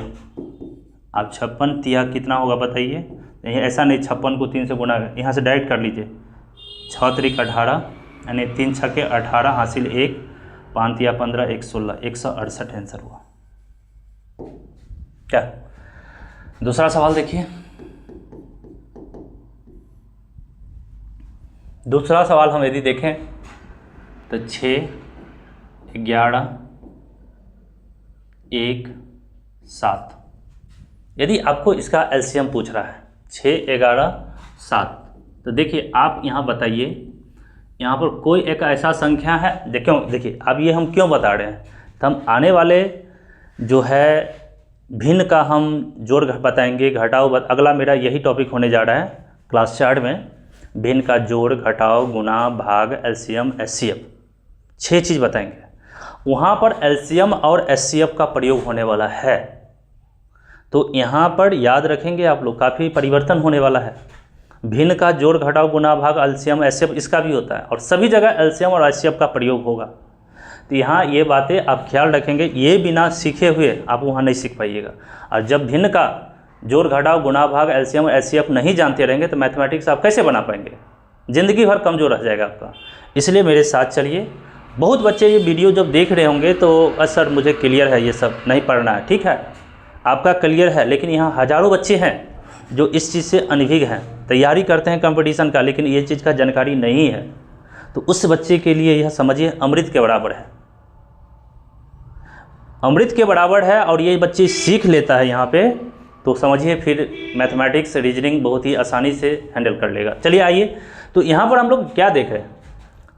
A: अब 56 तिया कितना होगा बताइए? ऐसा नहीं 56 को 3 से गुना, यहाँ से डायरेक्ट कर लीजिए। 6 3 18, यानी 3 6 18 हासिल 1, 5 तिया 15, 1 16, 168 आंसर हुआ। क्या दूसरा सवाल देखिए। दूसरा सवाल हम यदि देखें तो 6 11 1 7, यदि आपको इसका एलसीएम पूछ रहा है 6 11 7, तो देखिए आप यहाँ बताइए, यहाँ पर कोई एक ऐसा संख्या है। देखिए अब ये हम क्यों बता रहे हैं, तो हम आने वाले जो है भिन्न का हम जोड़ बताएंगे, घटाओ। अगला मेरा यही टॉपिक होने जा रहा है क्लास 4 में, भिन्न का जोड़, घटाओ, गुना, भाग, एलसीएम, एचसीएफ, 6 चीज़ बताएंगे। वहाँ पर एलसीएम और एचसीएफ का प्रयोग होने वाला है। तो यहाँ पर याद रखेंगे आप लोग, काफ़ी परिवर्तन होने वाला है। भिन्न का जोड़, घटाओ, गुना, भाग, एलसीएम, एचसीएफ, इसका भी होता है, और सभी जगह एलसीएम और एचसीएफ का प्रयोग होगा। तो यहाँ ये बातें आप ख्याल रखेंगे, ये बिना सीखे हुए आप वहाँ नहीं सीख पाइएगा। और जब भिन्न का जोड़, घटाओ, गुना, भाग, एलसीएम, एचसीएफ नहीं जानते रहेंगे तो मैथमेटिक्स आप कैसे बना पाएंगे? ज़िंदगी भर कमज़ोर रह जाएगा आपका। इसलिए मेरे साथ चलिए। बहुत बच्चे ये वीडियो जब देख रहे होंगे तो सर मुझे क्लियर है, ये सब नहीं पढ़ना है, ठीक है, आपका क्लियर है। लेकिन यहाँ हज़ारों बच्चे हैं जो इस चीज़ से अनभिज्ञ हैं, तैयारी करते हैं कंपटीशन का, लेकिन ये चीज़ का जानकारी नहीं है, तो उस बच्चे के लिए यह समझिए अमृत के बराबर है, अमृत के बराबर है। और ये बच्चे सीख लेता है यहाँ पे, तो समझिए फिर मैथमेटिक्स रीजनिंग बहुत ही आसानी से हैंडल कर लेगा। चलिए आइए, तो यहाँ पर हम लोग क्या देख रहे हैं,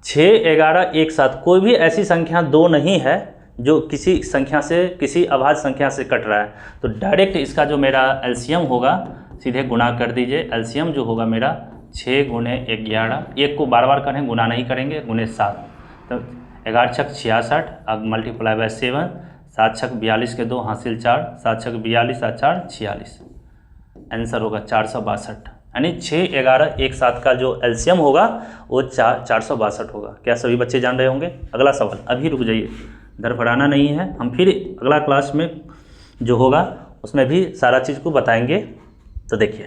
A: 6, 11 एक साथ, कोई भी ऐसी संख्या 2 नहीं है जो किसी संख्या से, किसी अभाज्य संख्या से कट रहा है। तो डायरेक्ट इसका जो मेरा एलसीएम होगा, सीधे गुणा कर दीजिए। एलसीएम जो होगा मेरा 6 गुणे 11, एक को बार बार करें, गुणा नहीं करेंगे, गुणे 7, तो 11 छक 66, अब मल्टीप्लाई बाय 7, 7 छक 42 के 2 हासिल 4, 7 छक 42, 7 4 46, आंसर होगा 462। यानी 6, 11 एक साथ का जो एलसीएम होगा वो 462 होगा। क्या सभी बच्चे जान रहे होंगे? अगला सवाल, अभी रुक जाइए, धड़फड़ाना नहीं है, हम फिर अगला क्लास में जो होगा उसमें भी सारा चीज़ को बताएंगे। तो देखिए,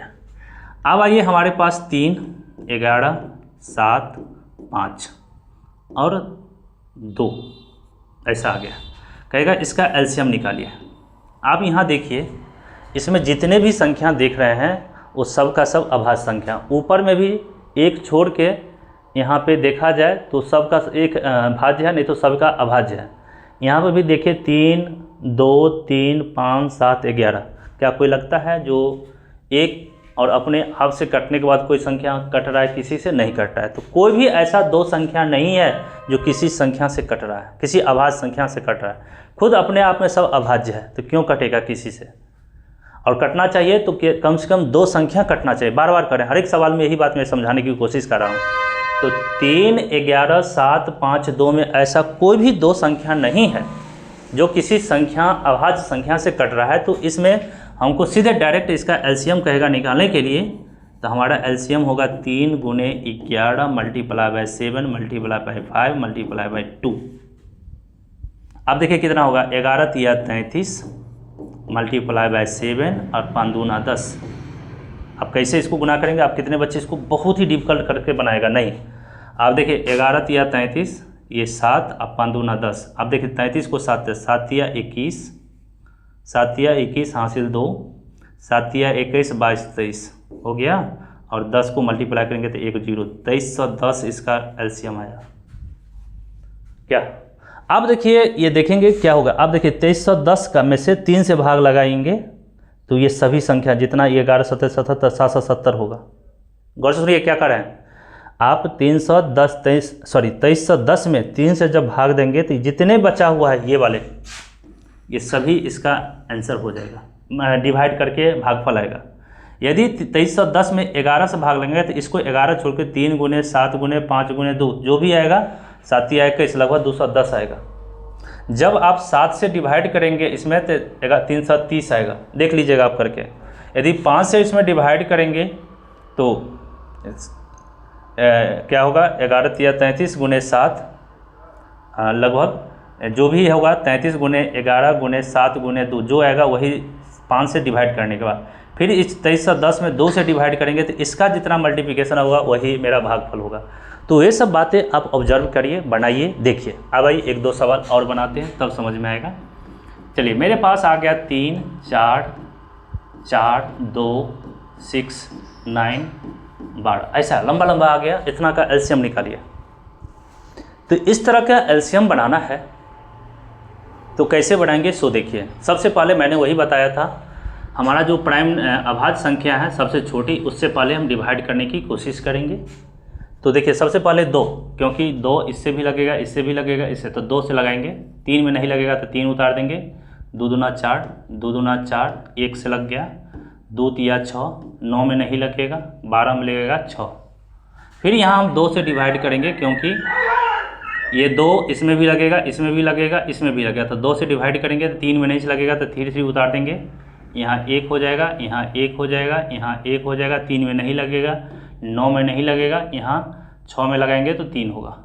A: अब आइए हमारे पास 3, 11, 7, 5 और 2 ऐसा आ गया। कहेगा इसका एलसीएम निकालिए। आप यहाँ देखिए, इसमें जितने भी संख्या देख रहे हैं वो सब का सब अभाज्य संख्या, ऊपर में भी एक छोड़ के यहाँ पे देखा जाए तो सबका एक भाज्य है, नहीं तो सबका अभाज्य है। यहाँ पर भी देखिए 3, 2, 3, 5, 7, 11, क्या कोई लगता है जो एक और अपने आप से कटने के बाद कोई संख्या कट रहा है? किसी से नहीं कट रहा है। तो कोई भी ऐसा 2 संख्या नहीं है जो किसी संख्या से कट रहा है, किसी अभाज्य संख्या से कट रहा है। खुद अपने आप में सब अभाज्य है, तो क्यों कटेगा किसी से? और कटना चाहिए तो कम से कम 2 संख्या कटना चाहिए। बार बार करें, हर एक सवाल में यही बात मैं समझाने की कोशिश कर रहा हूँ। तो 3, 11, 7, 5, 2 में ऐसा कोई भी 2 संख्या नहीं है जो किसी संख्या अभाज्य संख्या से कट रहा है। तो इसमें हमको सीधे डायरेक्ट इसका एलसीएम कहेगा निकालने के लिए, तो हमारा एलसीएम होगा 3 गुणे 11 multiply by 7 multiply by 5 multiply by 2। अब देखिए कितना होगा, 11 तिया 33 मल्टीप्लाई बाय 7 और 5 दूना 10। अब कैसे इसको गुना करेंगे? आप कितने बच्चे इसको बहुत ही डिफिकल्ट करके बनाएगा? नहीं, आप देखिए 11 तिया 33, ये 7, अब 5 दूना 10। अब देखिए 33 को 7 तिया 21, 7 तिया 21 हासिल 2, 7 तिया 21 22 23 हो गया, और 10 को मल्टीप्लाई करेंगे तो 1 0, 2310 इसका एलसीएम आया। क्या अब देखिए, ये देखेंगे क्या होगा। अब देखिए 2310 का में से 3 से भाग लगाएंगे तो ये सभी संख्या जितना 11, 17, 77, 770 होगा। गौर से सुनिए क्या कर रहे हैं आप, 2310 में 3 से जब भाग देंगे तो जितने बचा हुआ है ये वाले, ये सभी इसका आंसर हो जाएगा, डिवाइड करके भागफल आएगा। यदि 2310 में 11 से भाग लेंगे तो इसको 11 छोड़ के 3 गुने 7 गुने 5 गुने 2 जो भी आएगा, 7 या 21 लगभग 210 आएगा। जब आप 7 से डिवाइड करेंगे इसमें तो 330 आएगा, देख लीजिएगा आप करके। यदि 5 से इसमें डिवाइड करेंगे तो क्या होगा, 11 तिया 33 गुने 7, लगभग जो भी होगा 33 गुने 11 गुने 7 गुने 2 जो आएगा वही 5 से डिवाइड करने के बाद फिर इस 2310 में 2 से डिवाइड करेंगे तो इसका जितना मल्टीप्लिकेशन होगा वही मेरा भागफल होगा। तो ये सब बातें आप ऑब्जर्व करिए, बनाइए, देखिए। अब आइए 1-2 सवाल और बनाते हैं, तब समझ में आएगा। चलिए, मेरे पास आ गया 3, 4, 4, 2, 6, 9, 12, ऐसा लंबा लंबा आ गया। इतना का एलसीएम निकालिए। तो इस तरह का एलसीएम बनाना है तो कैसे बनाएंगे सो देखिए। सबसे पहले मैंने वही बताया था, हमारा जो प्राइम अभाज्य संख्या है सबसे छोटी, उससे पहले हम डिवाइड करने की कोशिश करेंगे। तो देखिए सबसे पहले 2, क्योंकि 2 इससे भी लगेगा, इससे भी लगेगा, इससे, तो 2 से लगाएंगे। 3 में नहीं लगेगा तो 3 उतार देंगे। 2 दूना 4, 2 दूना 4, 1 से लग गया। 2 तिया 6, 9 में नहीं लगेगा, 12 में लगेगा 6। फिर यहाँ हम 2 से डिवाइड करेंगे, क्योंकि ये 2 इसमें भी लगेगा, इसमें भी लगेगा, इसमें भी लगेगा, तो 2 से डिवाइड करेंगे तो 3 में नहीं लगेगा तो 3 उतार देंगे। यहाँ 1 हो जाएगा, यहाँ 1 हो जाएगा, यहाँ 1 हो जाएगा, 3 में नहीं लगेगा, 9 में नहीं लगेगा, यहाँ 6 में लगाएंगे तो 3 होगा।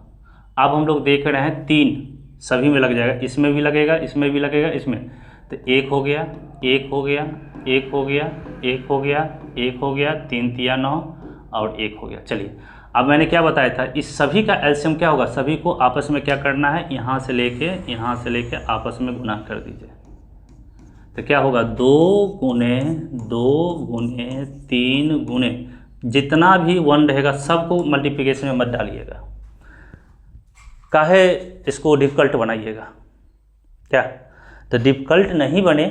A: अब हम लोग देख रहे हैं 3 सभी में लग जाएगा, इसमें भी लगेगा, इसमें भी लगेगा, इसमें, तो 1 हो गया, 1 हो गया, 1 हो गया, 1 हो गया, 1 हो गया, 3 तिया 9 और 1 हो गया। चलिए, अब मैंने क्या बताया था, इस सभी का एलसीएम क्या होगा, सभी को आपस में क्या करना है, यहाँ से लेके आपस में गुना कर दीजिए। तो क्या होगा 2 गुने 2 गुने 3 गुने जितना भी 1 रहेगा सबको मल्टीप्लिकेशन में मत डालिएगा, काहे इसको डिफ़िकल्ट बनाइएगा क्या। तो डिफ़िकल्ट नहीं बने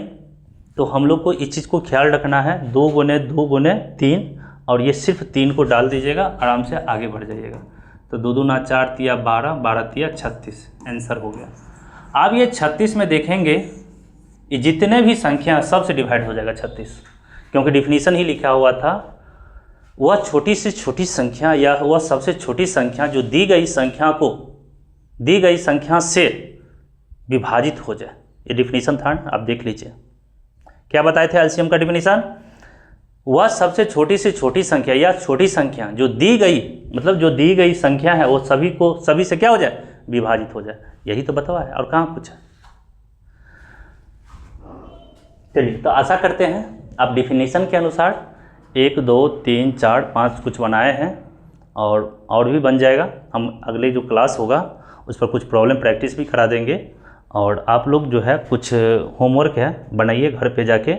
A: तो हम लोग को इस चीज़ को ख्याल रखना है, 2 गुने 2 गुने 3 और ये सिर्फ 3 को डाल दीजिएगा, आराम से आगे बढ़ जाइएगा। तो 2 दूना 4 तिया 12, 12 तिया 36, आंसर हो गया। अब ये 36 में देखेंगे ये जितने भी संख्या सबसे डिवाइड हो जाएगा 36, क्योंकि डिफिनीशन ही लिखा हुआ था वह छोटी से छोटी संख्या या वह सबसे छोटी संख्या जो दी गई संख्या से विभाजित हो जाए। ये डिफिनीशन था, आप देख लीजिए क्या बताए थे एलसीएम का डिफिनीशन। वह सबसे छोटी से छोटी संख्या या छोटी संख्या जो दी गई, मतलब जो दी गई संख्या है वो सभी से क्या हो जाए, विभाजित हो जाए। यही तो बतावा है और कहाँ कुछ है। चलिए तो आशा करते हैं आप डिफिनीशन के अनुसार 1 2 3 4 5 कुछ बनाए हैं और भी बन जाएगा। हम अगले जो क्लास होगा उस पर कुछ प्रॉब्लम प्रैक्टिस भी करा देंगे और आप लोग जो है कुछ होमवर्क है बनाइए, घर पे जाके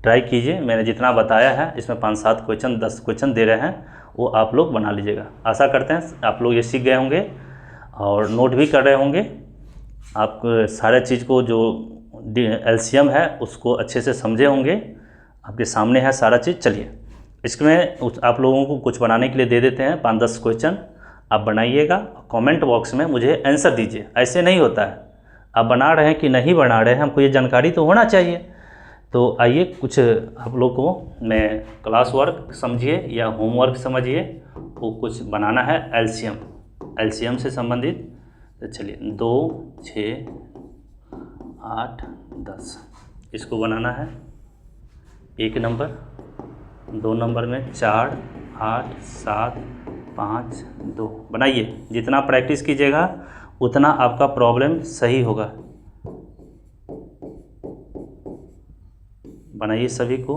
A: ट्राई कीजिए। मैंने जितना बताया है इसमें 5-7 क्वेश्चन 10 क्वेश्चन दे रहे हैं वो आप लोग बना लीजिएगा। आशा करते हैं आप लोग ये सीख गए होंगे और नोट भी कर रहे होंगे। आप सारे चीज़ को जो एलसीएम है उसको अच्छे से समझे होंगे, आपके सामने है सारा चीज़। चलिए इसमें आप लोगों को कुछ बनाने के लिए दे देते हैं 5-10 क्वेश्चन, आप बनाइएगा। कमेंट बॉक्स में मुझे आंसर दीजिए। ऐसे नहीं होता है आप बना रहे हैं कि नहीं बना रहे हैं, हमको ये जानकारी तो होना चाहिए। तो आइए कुछ आप लोग को मैं क्लास वर्क समझिए या होमवर्क समझिए, वो कुछ बनाना है एलसीएम से संबंधित। तो चलिए 2 6 8 10 इसको बनाना है। 1 नंबर, 2 नंबर में 4 8 7 5 2 बनाइए। जितना प्रैक्टिस कीजिएगा उतना आपका प्रॉब्लम सही होगा। बनाइए सभी को।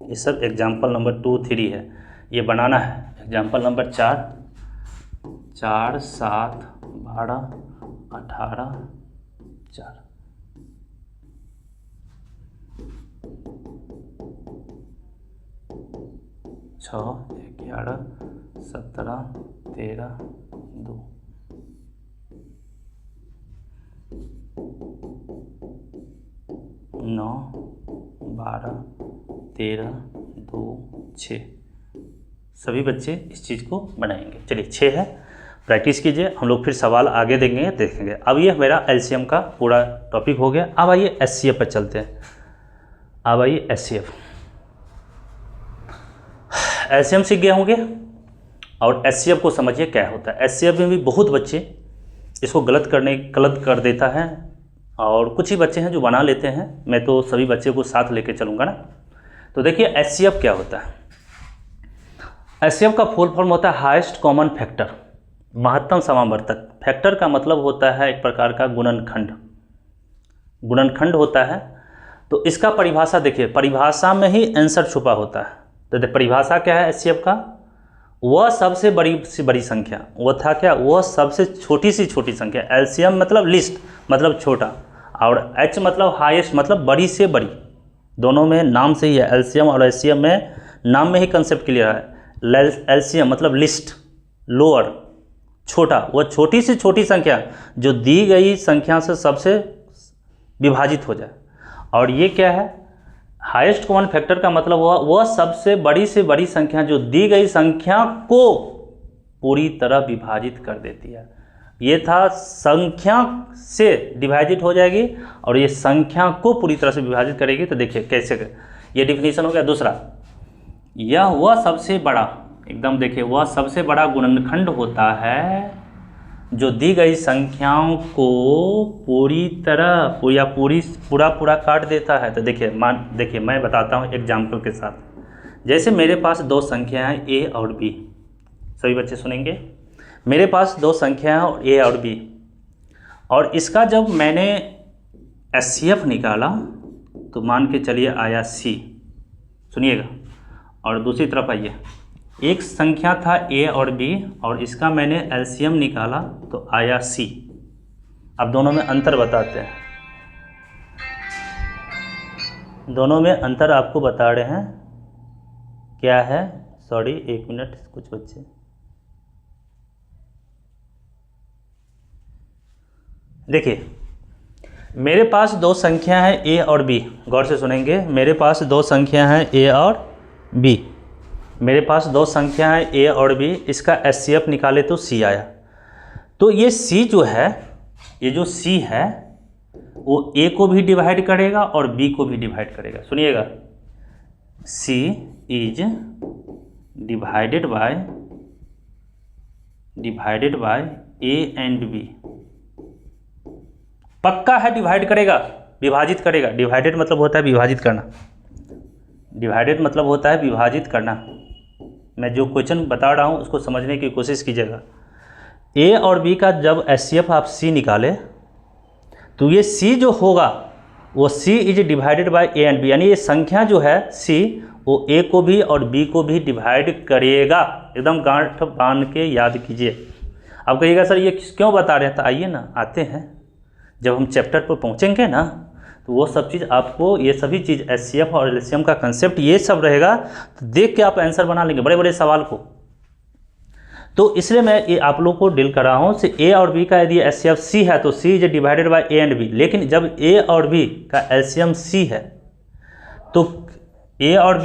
A: ये सब एग्जाम्पल नंबर 2 3 है, ये बनाना है। एग्जाम्पल नंबर 4 4 7 12 18 4 6 11 17 13 2 9 12 13 2 6 सभी बच्चे इस चीज़ को बनाएंगे। चलिए 6 है, प्रैक्टिस कीजिए। हम लोग फिर सवाल आगे देंगे देखेंगे। अब ये मेरा एलसीएम का पूरा टॉपिक हो गया। अब आइए एचसीएफ पर चलते हैं। अब आइए एचसीएफ। एलसीएम सीख गए होंगे और एचसीएफ को समझिए क्या होता है। एचसीएफ में भी बहुत बच्चे इसको गलत कर देता है और कुछ ही बच्चे हैं जो बना लेते हैं। मैं तो सभी बच्चे को साथ लेके चलूँगा ना। तो देखिए एचसीएफ क्या होता है। एचसीएफ का फुल फॉर्म होता है हाईएस्ट कॉमन फैक्टर, महत्तम समावर्तक। फैक्टर का मतलब होता है एक प्रकार का गुणनखंड होता है। तो इसका परिभाषा देखिए, परिभाषा में ही आंसर छुपा होता है। तो परिभाषा क्या है एचसीएफ का, वह सबसे बड़ी से बड़ी संख्या, वो था क्या, वह सबसे छोटी सी छोटी संख्या। एलसीएम मतलब लिस्ट मतलब छोटा, और एच मतलब हाईएस्ट मतलब बड़ी से बड़ी। दोनों में नाम से ही है, एलसीएम और एचसीएफ में नाम में ही कंसेप्ट क्लियर है। एलसीएम मतलब लिस्ट, लोअर छोटा, वह छोटी से छोटी संख्या जो दी गई संख्या से सबसे विभाजित हो जाए। और ये क्या है, हाईएस्ट कॉमन फैक्टर का मतलब वह सबसे बड़ी से बड़ी संख्या जो दी गई संख्या को पूरी तरह विभाजित कर देती है। ये था संख्या से डिवाइडेड हो जाएगी और ये संख्या को पूरी तरह से विभाजित करेगी। तो देखिए कैसे, ये डिफिनीशन हो गया। दूसरा, यह वह सबसे बड़ा, एकदम देखिए, वह सबसे बड़ा गुणनखंड होता है जो दी गई संख्याओं को पूरी तरह पूरा काट देता है। तो देखिए मैं बताता हूँ एग्जाम्पल के साथ। जैसे मेरे पास 2 संख्या हैं ए और बी, सभी बच्चे सुनेंगे। मेरे पास 2 संख्या हैं और ए और बी, और इसका जब मैंने एचसीएफ निकाला तो मान के चलिए आया सी। सुनिएगा। और दूसरी तरफ आइए, एक संख्या था a और b और इसका मैंने एलसीएम निकाला तो आया c। अब दोनों में अंतर बताते हैं, दोनों में अंतर आपको बता रहे हैं क्या है। सॉरी, एक मिनट, कुछ बच्चे देखिए, मेरे पास दो संख्या है a और b, गौर से सुनेंगे। मेरे पास दो संख्या है a और b, मेरे पास दो संख्या है a और b, इसका एचसीएफ निकाले तो c आया। तो ये c जो है, ये जो c है वो a को भी डिवाइड करेगा और b को भी डिवाइड करेगा। सुनिएगा, c is divided by a and b। पक्का है डिवाइड करेगा, विभाजित करेगा। डिवाइडेड मतलब होता है विभाजित करना, डिवाइडेड मतलब होता है विभाजित करना। मैं जो क्वेश्चन बता रहा हूँ उसको समझने की कोशिश कीजिएगा। a और b का जब एचसीएफ आप c निकाले तो ये c जो होगा वो c is divided by a and b, यानी ये संख्या जो है c वो a को भी और b को भी डिवाइड करेगा। एकदम गांठ बांध के याद कीजिए। अब कहिएगा सर ये क्यों बता रहे हैं, तो आइए ना, आते हैं जब हम चैप्टर पर पहुंचेंगे ना तो वो सब चीज़ आपको, ये सभी चीज़ एचसीएफ और एलसीएम का कंसेप्ट ये सब रहेगा, तो देख के आप आंसर बना लेंगे बड़े बड़े सवाल को। तो इसलिए मैं ये आप लोग को डील कर रहा हूँ से a और b का यदि एचसीएफ c है तो c is divided by a and b। लेकिन जब a और b का एलसीएम c है तो a और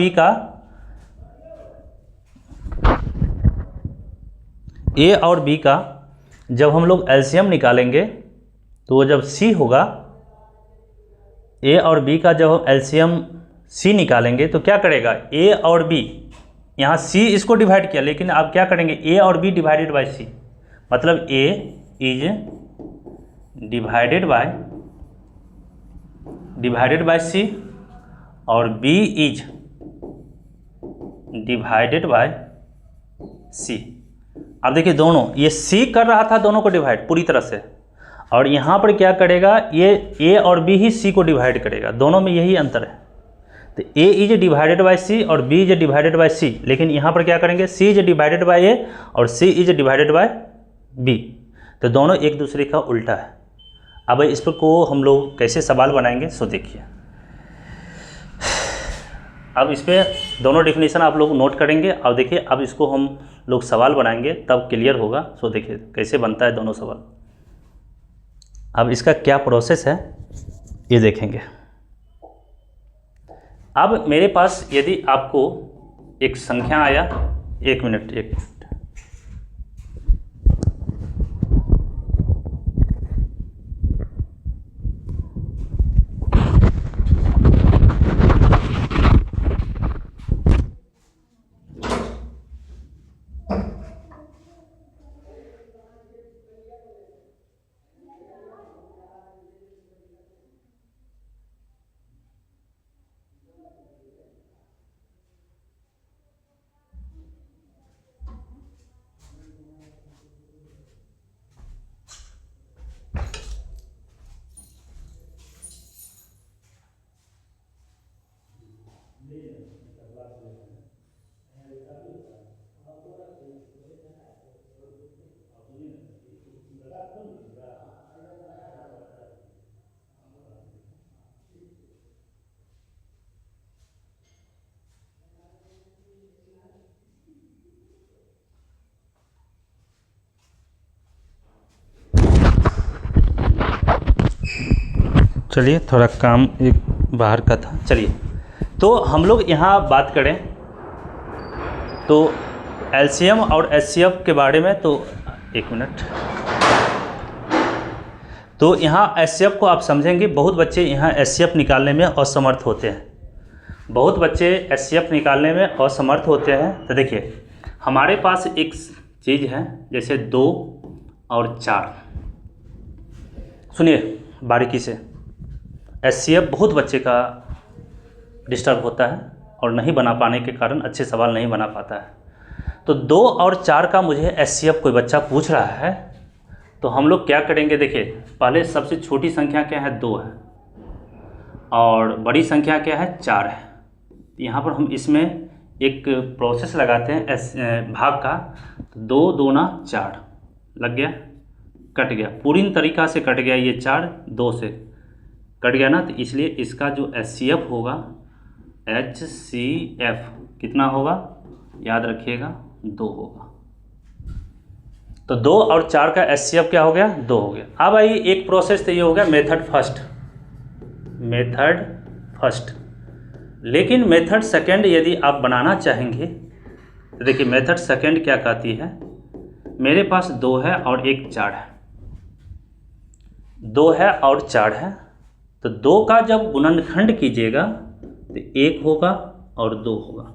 A: b का जब हम लोग एलसीएम निकालेंगे तो वो जब c होगा, a और b का जब हम एलसीएम c निकालेंगे तो क्या करेगा, a और b, यहाँ c इसको डिवाइड किया लेकिन आप क्या करेंगे a और b डिवाइडेड बाय c, मतलब a is divided by c और b is divided by c। अब देखिए दोनों, ये c कर रहा था दोनों को डिवाइड पूरी तरह से, और यहाँ पर क्या करेगा, ये a और b ही c को डिवाइड करेगा। दोनों में यही अंतर है। तो a is divided by c और b is divided by c, लेकिन यहाँ पर क्या करेंगे, c is divided by a और c is divided by b। तो दोनों एक दूसरे का उल्टा है। अब इस पर को हम लोग कैसे सवाल बनाएंगे सो देखिए। अब इस पर दोनों डेफिनेशन आप लोग नोट करेंगे और देखिए अब इसको हम लोग सवाल बनाएंगे तब क्लियर होगा। सो देखिए कैसे बनता है दोनों सवाल। अब इसका क्या प्रोसेस है ये देखेंगे। अब मेरे पास यदि आपको एक संख्या आया, एक मिनट चलिए, थोड़ा काम एक बाहर का था। चलिए, तो हम लोग यहाँ बात करें तो एलसीएम और एचसीएफ के बारे में। तो एक मिनट, तो यहाँ एचसीएफ को आप समझेंगे। बहुत बच्चे यहाँ एचसीएफ निकालने में असमर्थ होते हैं, बहुत बच्चे एचसीएफ निकालने में असमर्थ होते हैं। तो देखिए हमारे पास एक चीज़ है जैसे 2 और 4। सुनिए बारीकी से, एचसीएफ बहुत बच्चे का डिस्टर्ब होता है और नहीं बना पाने के कारण अच्छे सवाल नहीं बना पाता है। तो 2 और 4 का मुझे एचसीएफ कोई बच्चा पूछ रहा है तो हम लोग क्या करेंगे। देखिए पहले सबसे छोटी संख्या क्या है, 2 है, और बड़ी संख्या क्या है, 4 है। तो यहाँ पर हम इसमें एक प्रोसेस लगाते हैं भाग का। तो 2 दूना 4 लग गया, कट गया, पूरी तरीक़ा से कट गया, ये 4 2 से कट गया ना। तो इसलिए इसका जो HCF होगा, HCF कितना होगा, याद रखिएगा 2 होगा। तो 2 और 4 का HCF क्या हो गया, 2 हो गया। अब आइए एक प्रोसेस तो ये हो गया मेथड फर्स्ट। लेकिन मेथड सेकंड यदि आप बनाना चाहेंगे तो देखिए मेथड सेकंड क्या कहती है, मेरे पास 2 है और एक 4 है, 2 है और 4 है। तो 2 का जब गुणनखंड कीजिएगा तो 1 होगा और 2 होगा।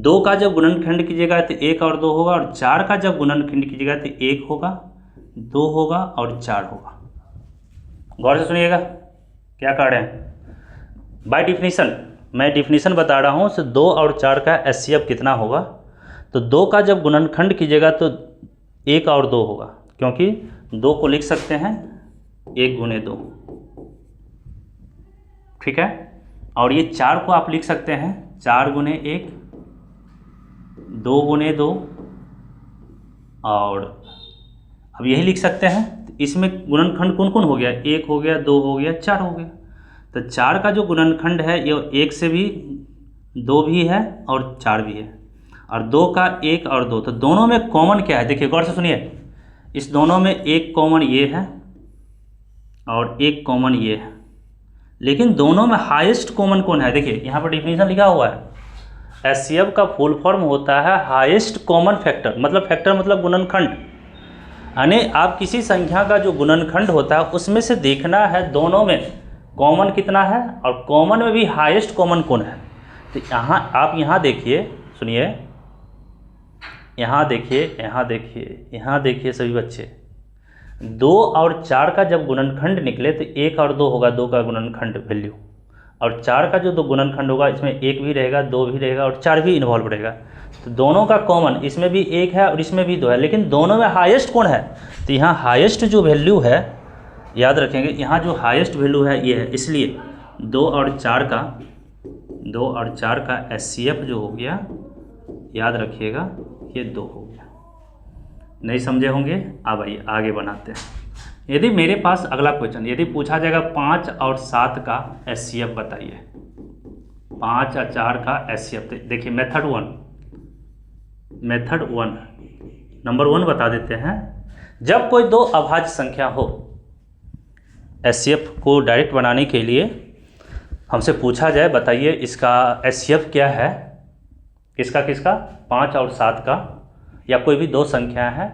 A: 2 का जब गुणनखंड कीजिएगा तो 1 और 2 होगा, और 4 का जब गुणनखंड कीजिएगा तो 1 होगा, 2 होगा और 4 होगा। गौर से सुनिएगा क्या कह रहे हैं। बाय डिफिनीशन, मैं डिफिनीशन बता रहा हूँ। 2 और 4 का HCF कितना होगा, तो 2 का जब गुणनखंड कीजिएगा तो 1 और 2 होगा, क्योंकि 2 को लिख सकते हैं 1 गुने 2, ठीक है। और ये 4 को आप लिख सकते हैं 4 गुने 1, 2 गुने 2, और अब यही लिख सकते हैं। इसमें गुणनखंड कौन कौन हो गया, 1 हो गया, 2 हो गया, 4 हो गया। तो 4 का जो गुणनखंड है ये 1 से भी 2 भी है और 4 भी है, और 2 का 1 और 2, तो दोनों में कॉमन क्या है, देखिए गौर से सुनिए। इस दोनों में एक कॉमन ये है और एक कॉमन ये है, लेकिन दोनों में हाईएस्ट कॉमन कौन है, देखिए यहाँ पर डिफिनीशन लिखा हुआ है। HCF का फुल फॉर्म होता है हाईएस्ट कॉमन फैक्टर, मतलब फैक्टर मतलब गुणनखंड, यानी आप किसी संख्या का जो गुणनखंड होता है उसमें से देखना है दोनों में कॉमन कितना है, और कॉमन में भी हाईएस्ट कॉमन कौन है। तो यहाँ आप यहाँ देखिए, सुनिए, यहाँ देखिए सभी बच्चे, 2 और 4 का जब गुणनखंड निकले तो 1 और 2 होगा, 2 का गुणनखंड वैल्यू, और 4 का जो 2 गुणनखंड होगा इसमें 1 भी रहेगा, 2 भी रहेगा और 4 भी इन्वॉल्व रहेगा। तो दोनों का कॉमन, इसमें भी 1 है और इसमें भी 2 है, लेकिन दोनों में हाईएस्ट कौन है। तो यहाँ हाईएस्ट जो वैल्यू है, याद रखेंगे, यहाँ जो हाईएस्ट वैल्यू है ये है, इसलिए 2 और 4 का HCF जो हो गया, याद रखिएगा ये 2 हो गया। नहीं समझे होंगे। अब आइए आगे बनाते हैं। यदि मेरे पास अगला क्वेश्चन यदि पूछा जाएगा 5 और 7 का HCF बताइए, 5 और 4 का HCF, देखिए मेथड 1 नंबर 1 बता देते हैं। जब कोई 2 अभाज्य संख्या हो, HCF को डायरेक्ट बनाने के लिए हमसे पूछा जाए बताइए इसका HCF क्या है, किसका 5 और 7 का, या कोई भी 2 संख्या है,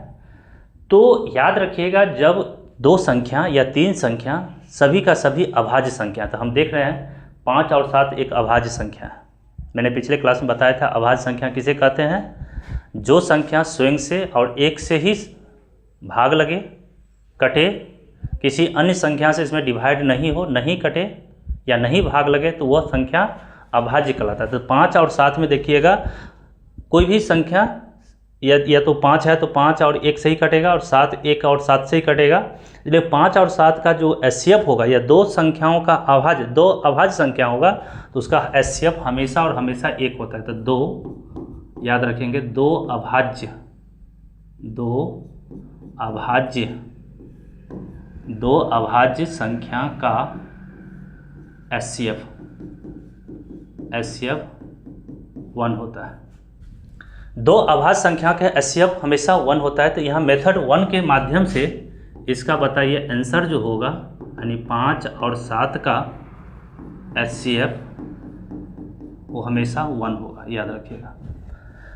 A: तो याद रखिएगा जब 2 संख्या या 3 संख्या सभी का सभी अभाज्य संख्या, तो हम देख रहे हैं 5 और 7 एक अभाज्य संख्या है। मैंने पिछले क्लास में बताया था अभाज्य संख्या किसे कहते हैं, जो संख्या स्वयं से और 1 से ही भाग लगे, कटे, किसी अन्य संख्या से इसमें डिवाइड नहीं हो, नहीं कटे या नहीं भाग लगे, तो वह संख्या अभाज्य कहलाता है। तो 5 और 7 में देखिएगा कोई भी संख्या या तो 5 है तो 5 और 1 से ही कटेगा, और 7 1 और 7 से ही कटेगा। इसलिए 5 और 7 का जो HCF होगा, या 2 संख्याओं का अभाज्य, 2 अभाज्य संख्या होगा, तो उसका HCF हमेशा और हमेशा 1 होता है। तो 2 याद रखेंगे, 2 अभाज्य संख्या का HCF 1 होता है। 2 अभाज्य संख्या का HCF हमेशा 1 होता है। तो यहाँ मेथड 1 के माध्यम से इसका बताइए आंसर जो होगा, यानी 5 और 7 का HCF वो हमेशा 1 होगा, याद रखिएगा।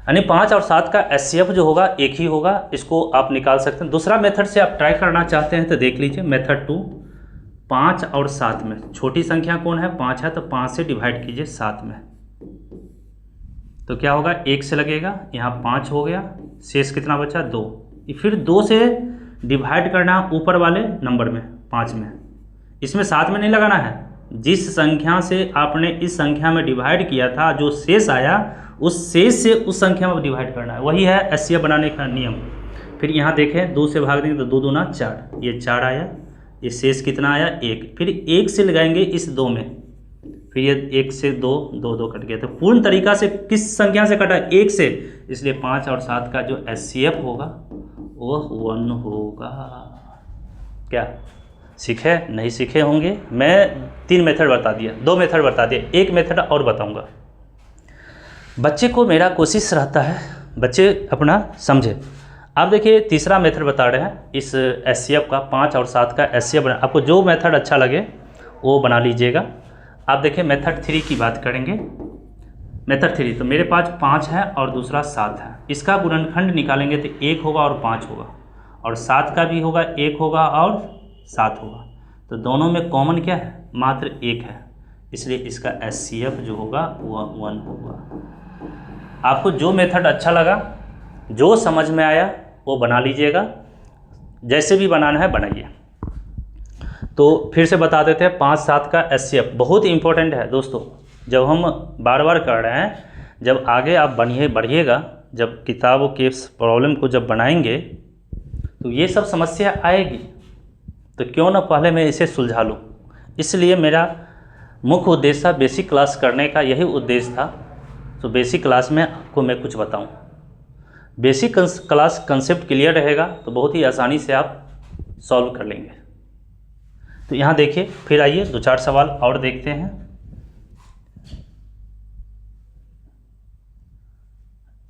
A: यानी 5 और 7 का HCF जो होगा 1 ही होगा, इसको आप निकाल सकते हैं। दूसरा मेथड से आप ट्राई करना चाहते हैं तो देख लीजिए, मेथड 2, 5 और 7 में छोटी संख्या कौन है, 5 है, तो 5 से डिवाइड कीजिए 7 में, तो क्या होगा, 1 से लगेगा, यहाँ 5 हो गया, शेष कितना बचा, 2। फिर 2 से डिवाइड करना ऊपर वाले नंबर में, 5 में, इसमें 7 में नहीं लगाना है। जिस संख्या से आपने इस संख्या में डिवाइड किया था, जो शेष आया उस शेष से उस संख्या में डिवाइड करना है, वही है HCF बनाने का नियम। फिर यहाँ देखें 2 से भाग देंगे तो 2 दूना 4, ये 4 आया, ये शेष कितना आया, 1। फिर 1 से लगाएंगे इस 2 में, फिर ये 1 से 2, 2 2 कट गया। तो पूर्ण तरीका से किस संख्या से कटा? 1 से, इसलिए 5 और 7 का जो HCF होगा वो 1 होगा। क्या सीखे? नहीं सीखे होंगे। मैं 3 मेथड बता दिया, 2 मेथड बता दिया, एक मेथड और बताऊंगा। बच्चे को मेरा कोशिश रहता है बच्चे अपना समझे। आप देखिए तीसरा मेथड बता रहे हैं इस HCF का, 5 और 7 का HCF बना। आपको जो मेथड अच्छा लगे वो बना लीजिएगा। आप देखिए मेथड 3 की बात करेंगे। मेथड 3 तो मेरे पास 5 है और दूसरा 7 है, इसका गुणनखंड निकालेंगे तो 1 होगा और 5 होगा, और 7 का भी होगा, 1 होगा और 7 होगा। तो दोनों में कॉमन क्या है? मात्र 1 है, इसलिए इसका HCF जो होगा वो 1 होगा। आपको जो मेथड अच्छा लगा, जो समझ में आया वो बना लीजिएगा, जैसे भी बनाना है बनाइए। तो फिर से बता देते हैं 5 7 का HCF बहुत इंपॉर्टेंट है दोस्तों। जब हम बार बार कर रहे हैं, जब आगे आप बढ़िएगा, जब किताबों के प्रॉब्लम को जब बनाएंगे तो ये सब समस्या आएगी, तो क्यों ना पहले मैं इसे सुलझा लूँ। इसलिए मेरा मुख्य उद्देश्य बेसिक क्लास करने का यही उद्देश्य था। तो बेसिक क्लास में आपको मैं कुछ बताऊं। बेसिक क्लास कंसेप्ट क्लियर रहेगा तो बहुत ही आसानी से आप सॉल्व कर लेंगे। तो यहाँ देखिए, फिर आइए 2-4 सवाल और देखते हैं।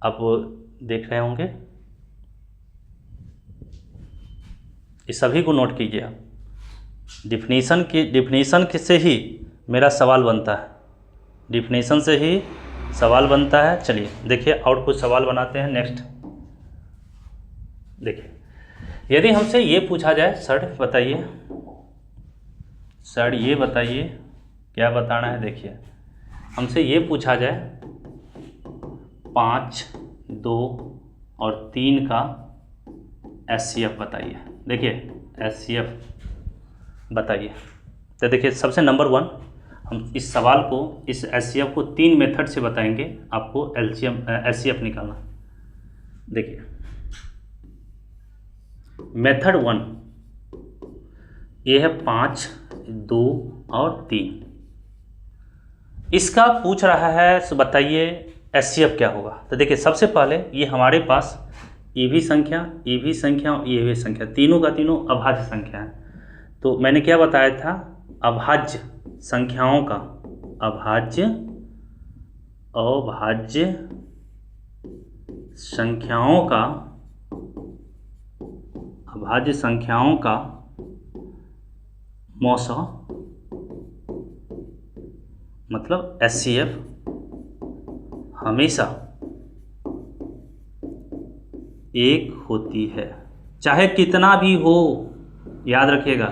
A: आप देख रहे होंगे, इस सभी को नोट कीजिए आप। डिफिनीशन से ही मेरा सवाल बनता है, डिफिनीशन से ही सवाल बनता है। चलिए देखिए और कुछ सवाल बनाते हैं। नेक्स्ट देखिए, यदि हमसे ये पूछा जाए, सर बताइए, सर ये बताइए क्या बताना है। देखिए हमसे ये पूछा जाए 5, 2 और 3 का HCF बताइए। देखिए HCF बताइए। तो देखिए सबसे नंबर 1 हम इस सवाल को, इस HCF को 3 मेथड से बताएंगे आपको HCF निकालना। देखिए मेथड 1 ये है 5, 2 और 3। इसका पूछ रहा है तो बताइए HCF क्या होगा। तो देखिए सबसे पहले ये हमारे पास EV संख्या और EV संख्या तीनों का तीनों अभाज्य संख्या है। तो मैंने क्या बताया था, अभाज्य संख्याओं का अभाज्य संख्याओं का मौसा मतलब HCF हमेशा 1 होती है, चाहे कितना भी हो। याद रखिएगा।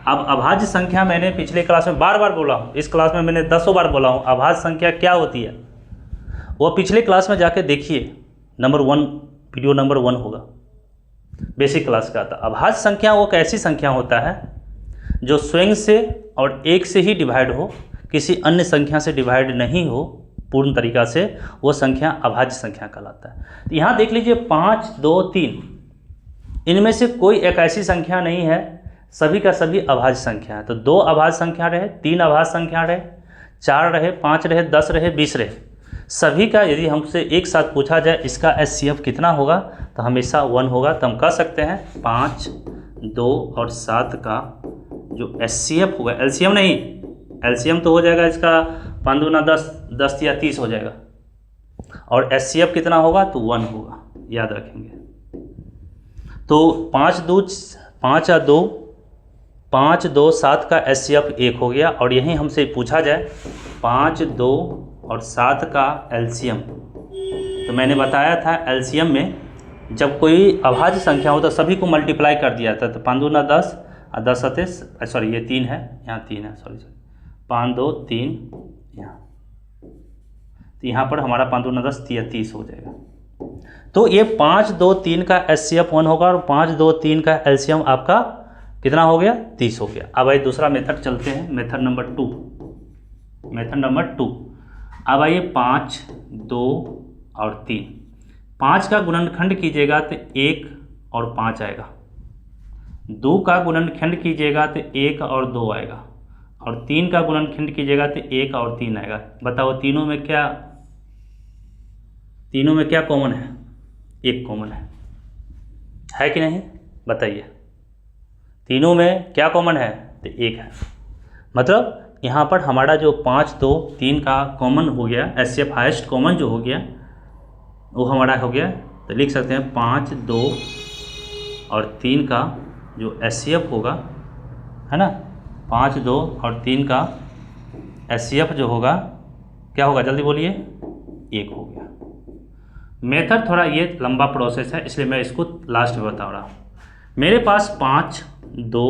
A: अब अभाज्य संख्या मैंने पिछले क्लास में बार बार बोला हूँ, इस क्लास में मैंने 10 बार बोला हूँ अभाज्य संख्या क्या होती है। वो पिछले क्लास में जाके देखिए, नंबर 1 वीडियो नंबर 1 होगा, बेसिक क्लास का था। अभाज्य संख्या वो कैसी संख्या होता है जो स्वयं से और 1 से ही डिवाइड हो, किसी अन्य संख्या से डिवाइड नहीं हो पूर्ण तरीका से, वो संख्या अभाज्य संख्या कहलाता है। तो यहाँ देख लीजिए 5, 2, 3, इनमें से कोई एक ऐसी संख्या नहीं है, सभी का सभी अभाज्य संख्या है। तो 2 अभाज्य संख्या रहे, 3 अभाज्य संख्या रहे, 4 रहे, 5 रहे, 10 रहे, 20 रहे, सभी का यदि हमसे एक साथ पूछा जाए इसका HCF कितना होगा तो हमेशा 1 होगा। तो हम कह सकते हैं 5, 2 और 7 का जो HCF होगा, LCM नहीं, LCM तो हो जाएगा इसका 5 दूना 10, 10 या 30 हो जाएगा, और HCF कितना होगा तो 1 होगा। याद रखेंगे। तो 5, 2, 7 का HCF 1 हो गया। और यहीं हमसे पूछा जाए 5, 2 और 7 का LCM, तो मैंने बताया था LCM में जब कोई अभाज्य संख्या हो तो सभी को मल्टीप्लाई कर दिया था। तो 5 दूना 10 और 10 सते, सॉरी ये 3 है, यहाँ 3 है, सॉरी 5, 2, 3 यहाँ, तो यहाँ पर हमारा 5 दूना 10 30 हो जाएगा। तो ये 5, 2, 3 का HCF 1 होगा, और 5, 2, 3 का LCM आपका कितना हो गया 30 हो गया। अब आइए दूसरा मेथड चलते हैं, मेथड नंबर 2। अब आइए 5, 2 और 3, 5 का गुणनखंड कीजिएगा तो 1 और 5 आएगा, 2 का गुणनखंड कीजिएगा तो 1 और 2 आएगा, और 3 का गुणनखंड कीजिएगा तो 1 और 3 आएगा। बताओ तीनों में क्या कॉमन है? 1 कॉमन है कि नहीं? बताइए, तीनों में क्या कॉमन है? तो 1 है। मतलब यहाँ पर हमारा जो 5, 2, 3 का कॉमन हो गया, एचसीएफ हाईएस्ट कॉमन जो हो गया वो हमारा हो गया। तो लिख सकते हैं 5, 2 और 3 का जो एचसीएफ होगा, है ना, 5, 2 और 3 का एचसीएफ जो होगा क्या होगा? जल्दी बोलिए। 1 हो गया। मेथड थोड़ा ये लंबा प्रोसेस है, इसलिए मैं इसको लास्ट में बता रहा हूँ। मेरे पास 5, 2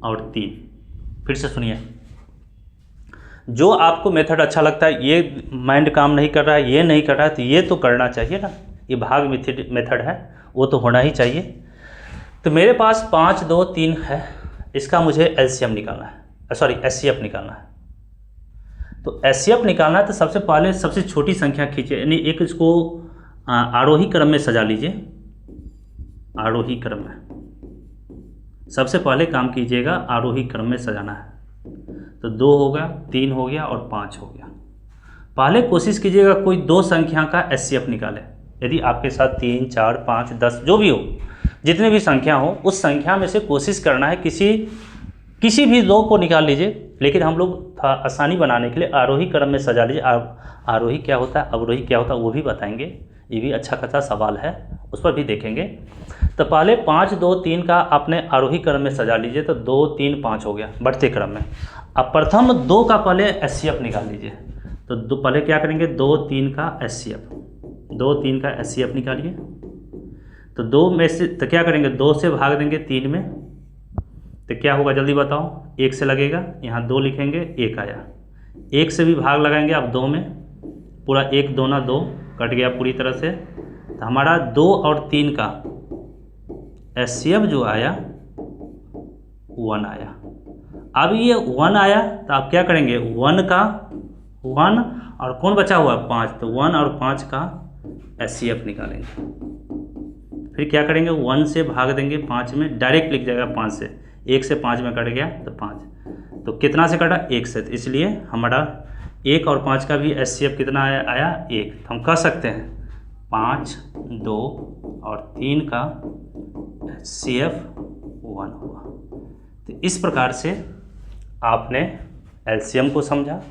A: और 3, फिर से सुनिए, जो आपको मेथड अच्छा लगता है, ये माइंड काम नहीं कर रहा है, ये नहीं कर रहा है, तो ये तो करना चाहिए ना, ये भाग मेथड है, वो तो होना ही चाहिए। तो मेरे पास 5, 2, 3 है, इसका मुझे एलसीएम निकालना है, सॉरी एचसीएफ निकालना है। तो एचसीएफ निकालना है तो सबसे पहले सबसे छोटी संख्या खींचिए, यानी एक इसको आरोही क्रम में सजा लीजिए। आरोही क्रम में सबसे पहले काम कीजिएगा, आरोही क्रम में सजाना है। तो 2 हो गया, 3 हो गया और 5 हो गया। पहले कोशिश कीजिएगा कोई 2 संख्या का एचसीएफ निकाले। यदि आपके साथ 3, 4, 5, 10 जो भी हो, जितने भी संख्या हो, उस संख्या में से कोशिश करना है किसी भी 2 को निकाल लीजिए। लेकिन हम लोग आसानी बनाने के लिए आरोही क्रम में सजा लीजिए। आरोही क्या होता है, अवरोही क्या होता है, वो भी बताएंगे। ये भी अच्छा खासा सवाल है, उस पर भी देखेंगे। तो पहले 5, 2, 3 का आपने आरोही क्रम में सजा लीजिए। तो 2, 3, 5 हो गया बढ़ते क्रम में। अब प्रथम 2 का पहले एचसीएफ निकाल लीजिए। तो पहले क्या करेंगे, 2, 3 का एचसीएफ, 2, 3 का एचसीएफ निकालिए। तो 2 में से तो क्या करेंगे, 2 से भाग देंगे 3 में, तो क्या होगा जल्दी बताओ? 1 से लगेगा, यहाँ 2 लिखेंगे, 1 आया। 1 से भी भाग लगाएंगे आप 2 में, पूरा 1 2 2 कट गया पूरी तरह से। तो हमारा 2 और 3 का एचसीएफ जो आया 1 आया। अब ये 1 आया तो आप क्या करेंगे, 1 और कौन बचा हुआ 5, तो 1 और 5 का एचसीएफ निकालेंगे। फिर क्या करेंगे, 1 से भाग देंगे 5 में, डायरेक्ट लिख जाएगा 5 से, 1 से 5 में कट गया तो 5। तो कितना से कटा, 1 से, तो इसलिए हमारा 1 और 5 का भी एचसीएफ कितना आया 1। तो हम कह सकते हैं 5, 2 और 3 का एचसीएफ 1 हुआ। तो इस प्रकार से आपने एलसीएम को समझा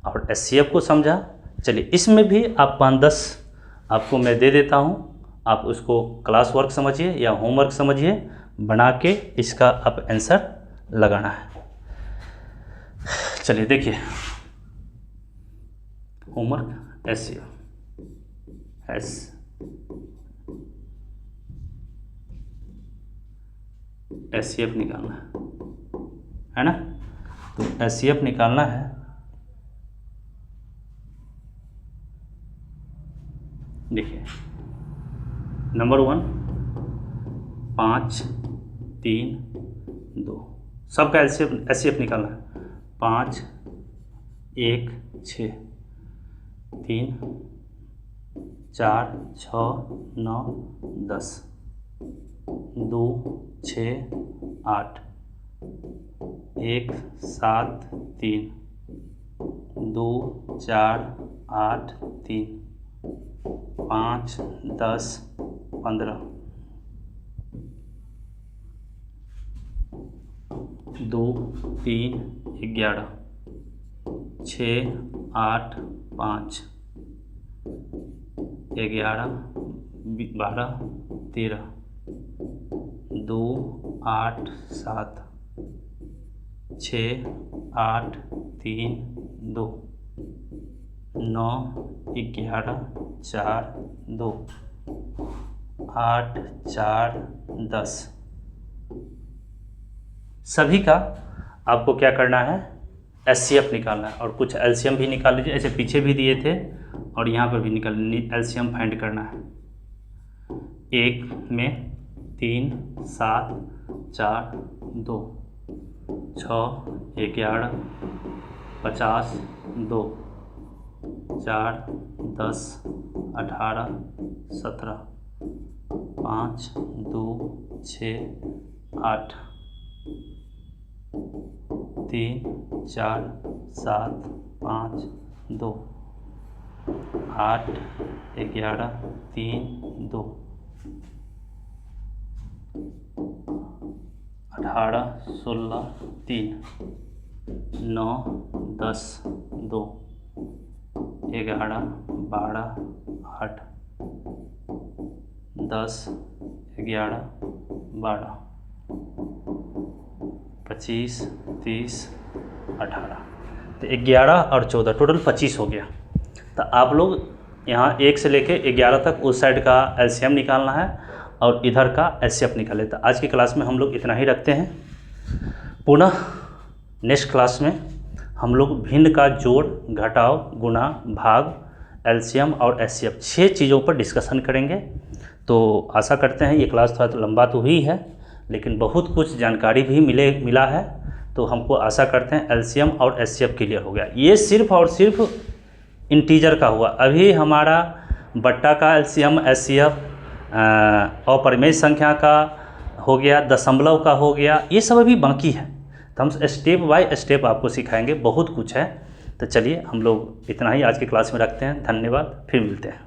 A: और एचसीएफ को समझा। चलिए इसमें भी आप 5-10 आपको मैं दे देता हूँ, आप उसको क्लास वर्क समझिए या होमवर्क समझिए, बना के इसका आप आंसर लगाना है। चलिए देखिए होमवर्क एचसीएफ निकालना है ना। तो एचसीएफ निकालना है, देखिए नंबर 1 5, 3, 2 सबका एचसीएफ निकालना है। 5, 1, 6, 3, 4, 6, 9, 10, 2, 6, 8, 1, 7, 3, 2, 4, 8, 3, 5, 10, 15, 2, 3, 11, 6, 8, 5, 11, 12, 13, 2, 8, 7, 6, 8, 3, 2, 9, 11, 4, 2, 8, 4, 10। सभी का आपको क्या करना है, एचसीएफ निकालना है और कुछ एलसीएम भी निकाल लीजिए। ऐसे पीछे भी दिए थे और यहाँ पर भी एलसीएम फाइंड करना है। 1 में 3, 7, 4, 2, 6, 11, 50, 2, 4, 10, 18, 17, 5, 2, 6, 8, 3, 4 7 5 2 8 11 3 2 18 16 3 9 10 2 11 12 8 10 11 12 25 30 18। तो 11 और 14 टोटल 25 हो गया। तो आप लोग यहाँ 1 से लेके 11 तक उस साइड का एलसीएम निकालना है और इधर का एचसीएफ निकाले। तो आज की क्लास में हम लोग इतना ही रखते हैं। पुनः नेक्स्ट क्लास में हम लोग भिन्न का जोड़, घटाव, गुणा, भाग, एलसीएम और एचसीएफ 6 चीज़ों पर डिस्कशन करेंगे। तो आशा करते हैं ये क्लास थोड़ा लंबा तो हुई है, लेकिन बहुत कुछ जानकारी भी मिला है। तो हमको आशा करते हैं एलसीएम और एचसीएफ क्लियर हो गया। ये सिर्फ और सिर्फ इंटीजर का हुआ। अभी हमारा बट्टा का एलसीएम, एचसीएफ और परिमेय संख्या का हो गया, दशमलव का हो गया, ये सब अभी बाकी है। तो हम स्टेप बाय स्टेप आपको सिखाएंगे, बहुत कुछ है। तो चलिए हम लोग इतना ही आज की क्लास में रखते हैं। धन्यवाद, फिर मिलते हैं।